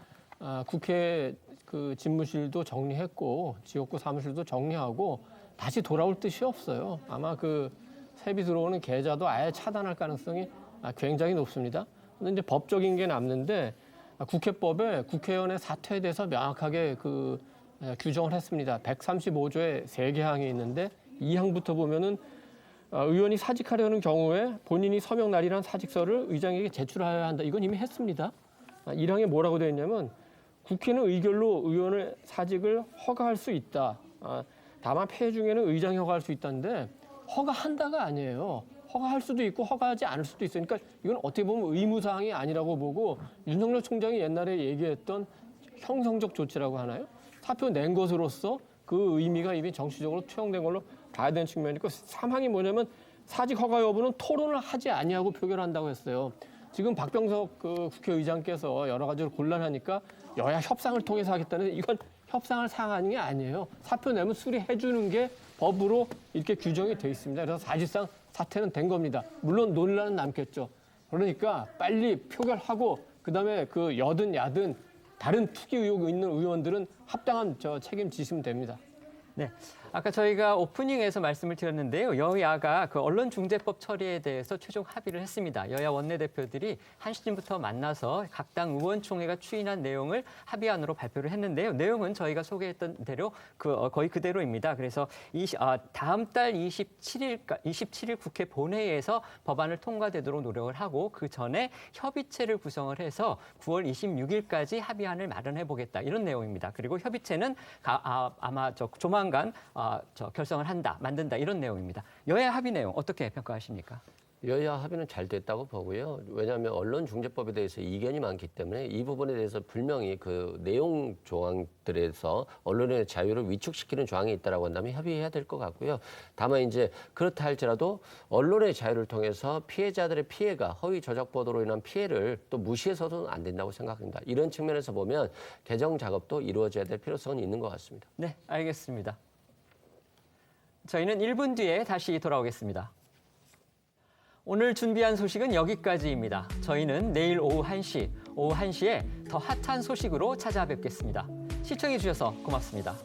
국회 그 집무실도 정리했고 지역구 사무실도 정리하고 다시 돌아올 뜻이 없어요. 아마 그 세비 들어오는 계좌도 아예 차단할 가능성이 굉장히 높습니다. 그런데 이제 법적인 게 남는데 국회법에 국회의원의 사퇴에 대해서 명확하게 그 규정을 했습니다. 135조에 3개 항이 있는데 2항부터 보면은 의원이 사직하려는 경우에 본인이 서명 날이란 사직서를 의장에게 제출해야 한다. 이건 이미 했습니다. 1항에 뭐라고 되어 있냐면 국회는 의결로 의원의 사직을 허가할 수 있다. 다만 폐회 중에는 의장이 허가할 수 있다는데 허가한다가 아니에요. 허가할 수도 있고 허가하지 않을 수도 있어요. 그러니까 이건 어떻게 보면 의무사항이 아니라고 보고 윤석열 총장이 옛날에 얘기했던 형성적 조치라고 하나요? 사표 낸 것으로서 그 의미가 이미 정치적으로 투영된 걸로 봐야 되는 측면이 있고, 사망이 뭐냐면 사직 허가 여부는 토론을 하지 아니하고 표결한다고 했어요. 지금 박병석 그 국회의장께서 여러 가지로 곤란하니까 여야 협상을 통해서 하겠다는데 이건 협상을 사항하는 게 아니에요. 사표 내면 수리해 주는 게 법으로 이렇게 규정이 돼 있습니다. 그래서 사실상 사퇴는 된 겁니다. 물론 논란은 남겠죠. 그러니까 빨리 표결하고 그다음에 그 여든 야든 다른 투기 의혹 있는 의원들은 합당한 책임지시면 됩니다. 네, 아까 저희가 오프닝에서 말씀을 드렸는데요. 여야가 그 언론중재법 처리에 대해서 최종 합의를 했습니다. 여야 원내대표들이 1시쯤부터 만나서 각 당 의원총회가 추인한 내용을 합의안으로 발표를 했는데요. 내용은 저희가 소개했던 대로 거의 그대로입니다. 그래서 다음 달 27일 국회 본회의에서 법안을 통과되도록 노력을 하고 그 전에 협의체를 구성을 해서 9월 26일까지 합의안을 마련해 보겠다 이런 내용입니다. 그리고 협의체는 아마 조만간 결성을 만든다 이런 내용입니다. 여야 합의 내용 어떻게 평가하십니까? 여야 합의는 잘 됐다고 보고요. 왜냐하면 언론중재법에 대해서 이견이 많기 때문에 이 부분에 대해서 분명히 그 내용 조항들에서 언론의 자유를 위축시키는 조항이 있다라고 한다면 협의해야 될 것 같고요. 다만 이제 그렇다 할지라도 언론의 자유를 통해서 피해자들의 피해가 허위 저작 보도로 인한 피해를 또 무시해서는 안 된다고 생각합니다. 이런 측면에서 보면 개정 작업도 이루어져야 될 필요성이 있는 것 같습니다. 네, 알겠습니다. 저희는 1분 뒤에 다시 돌아오겠습니다. 오늘 준비한 소식은 여기까지입니다. 저희는 내일 오후 1시에 더 핫한 소식으로 찾아뵙겠습니다. 시청해 주셔서 고맙습니다.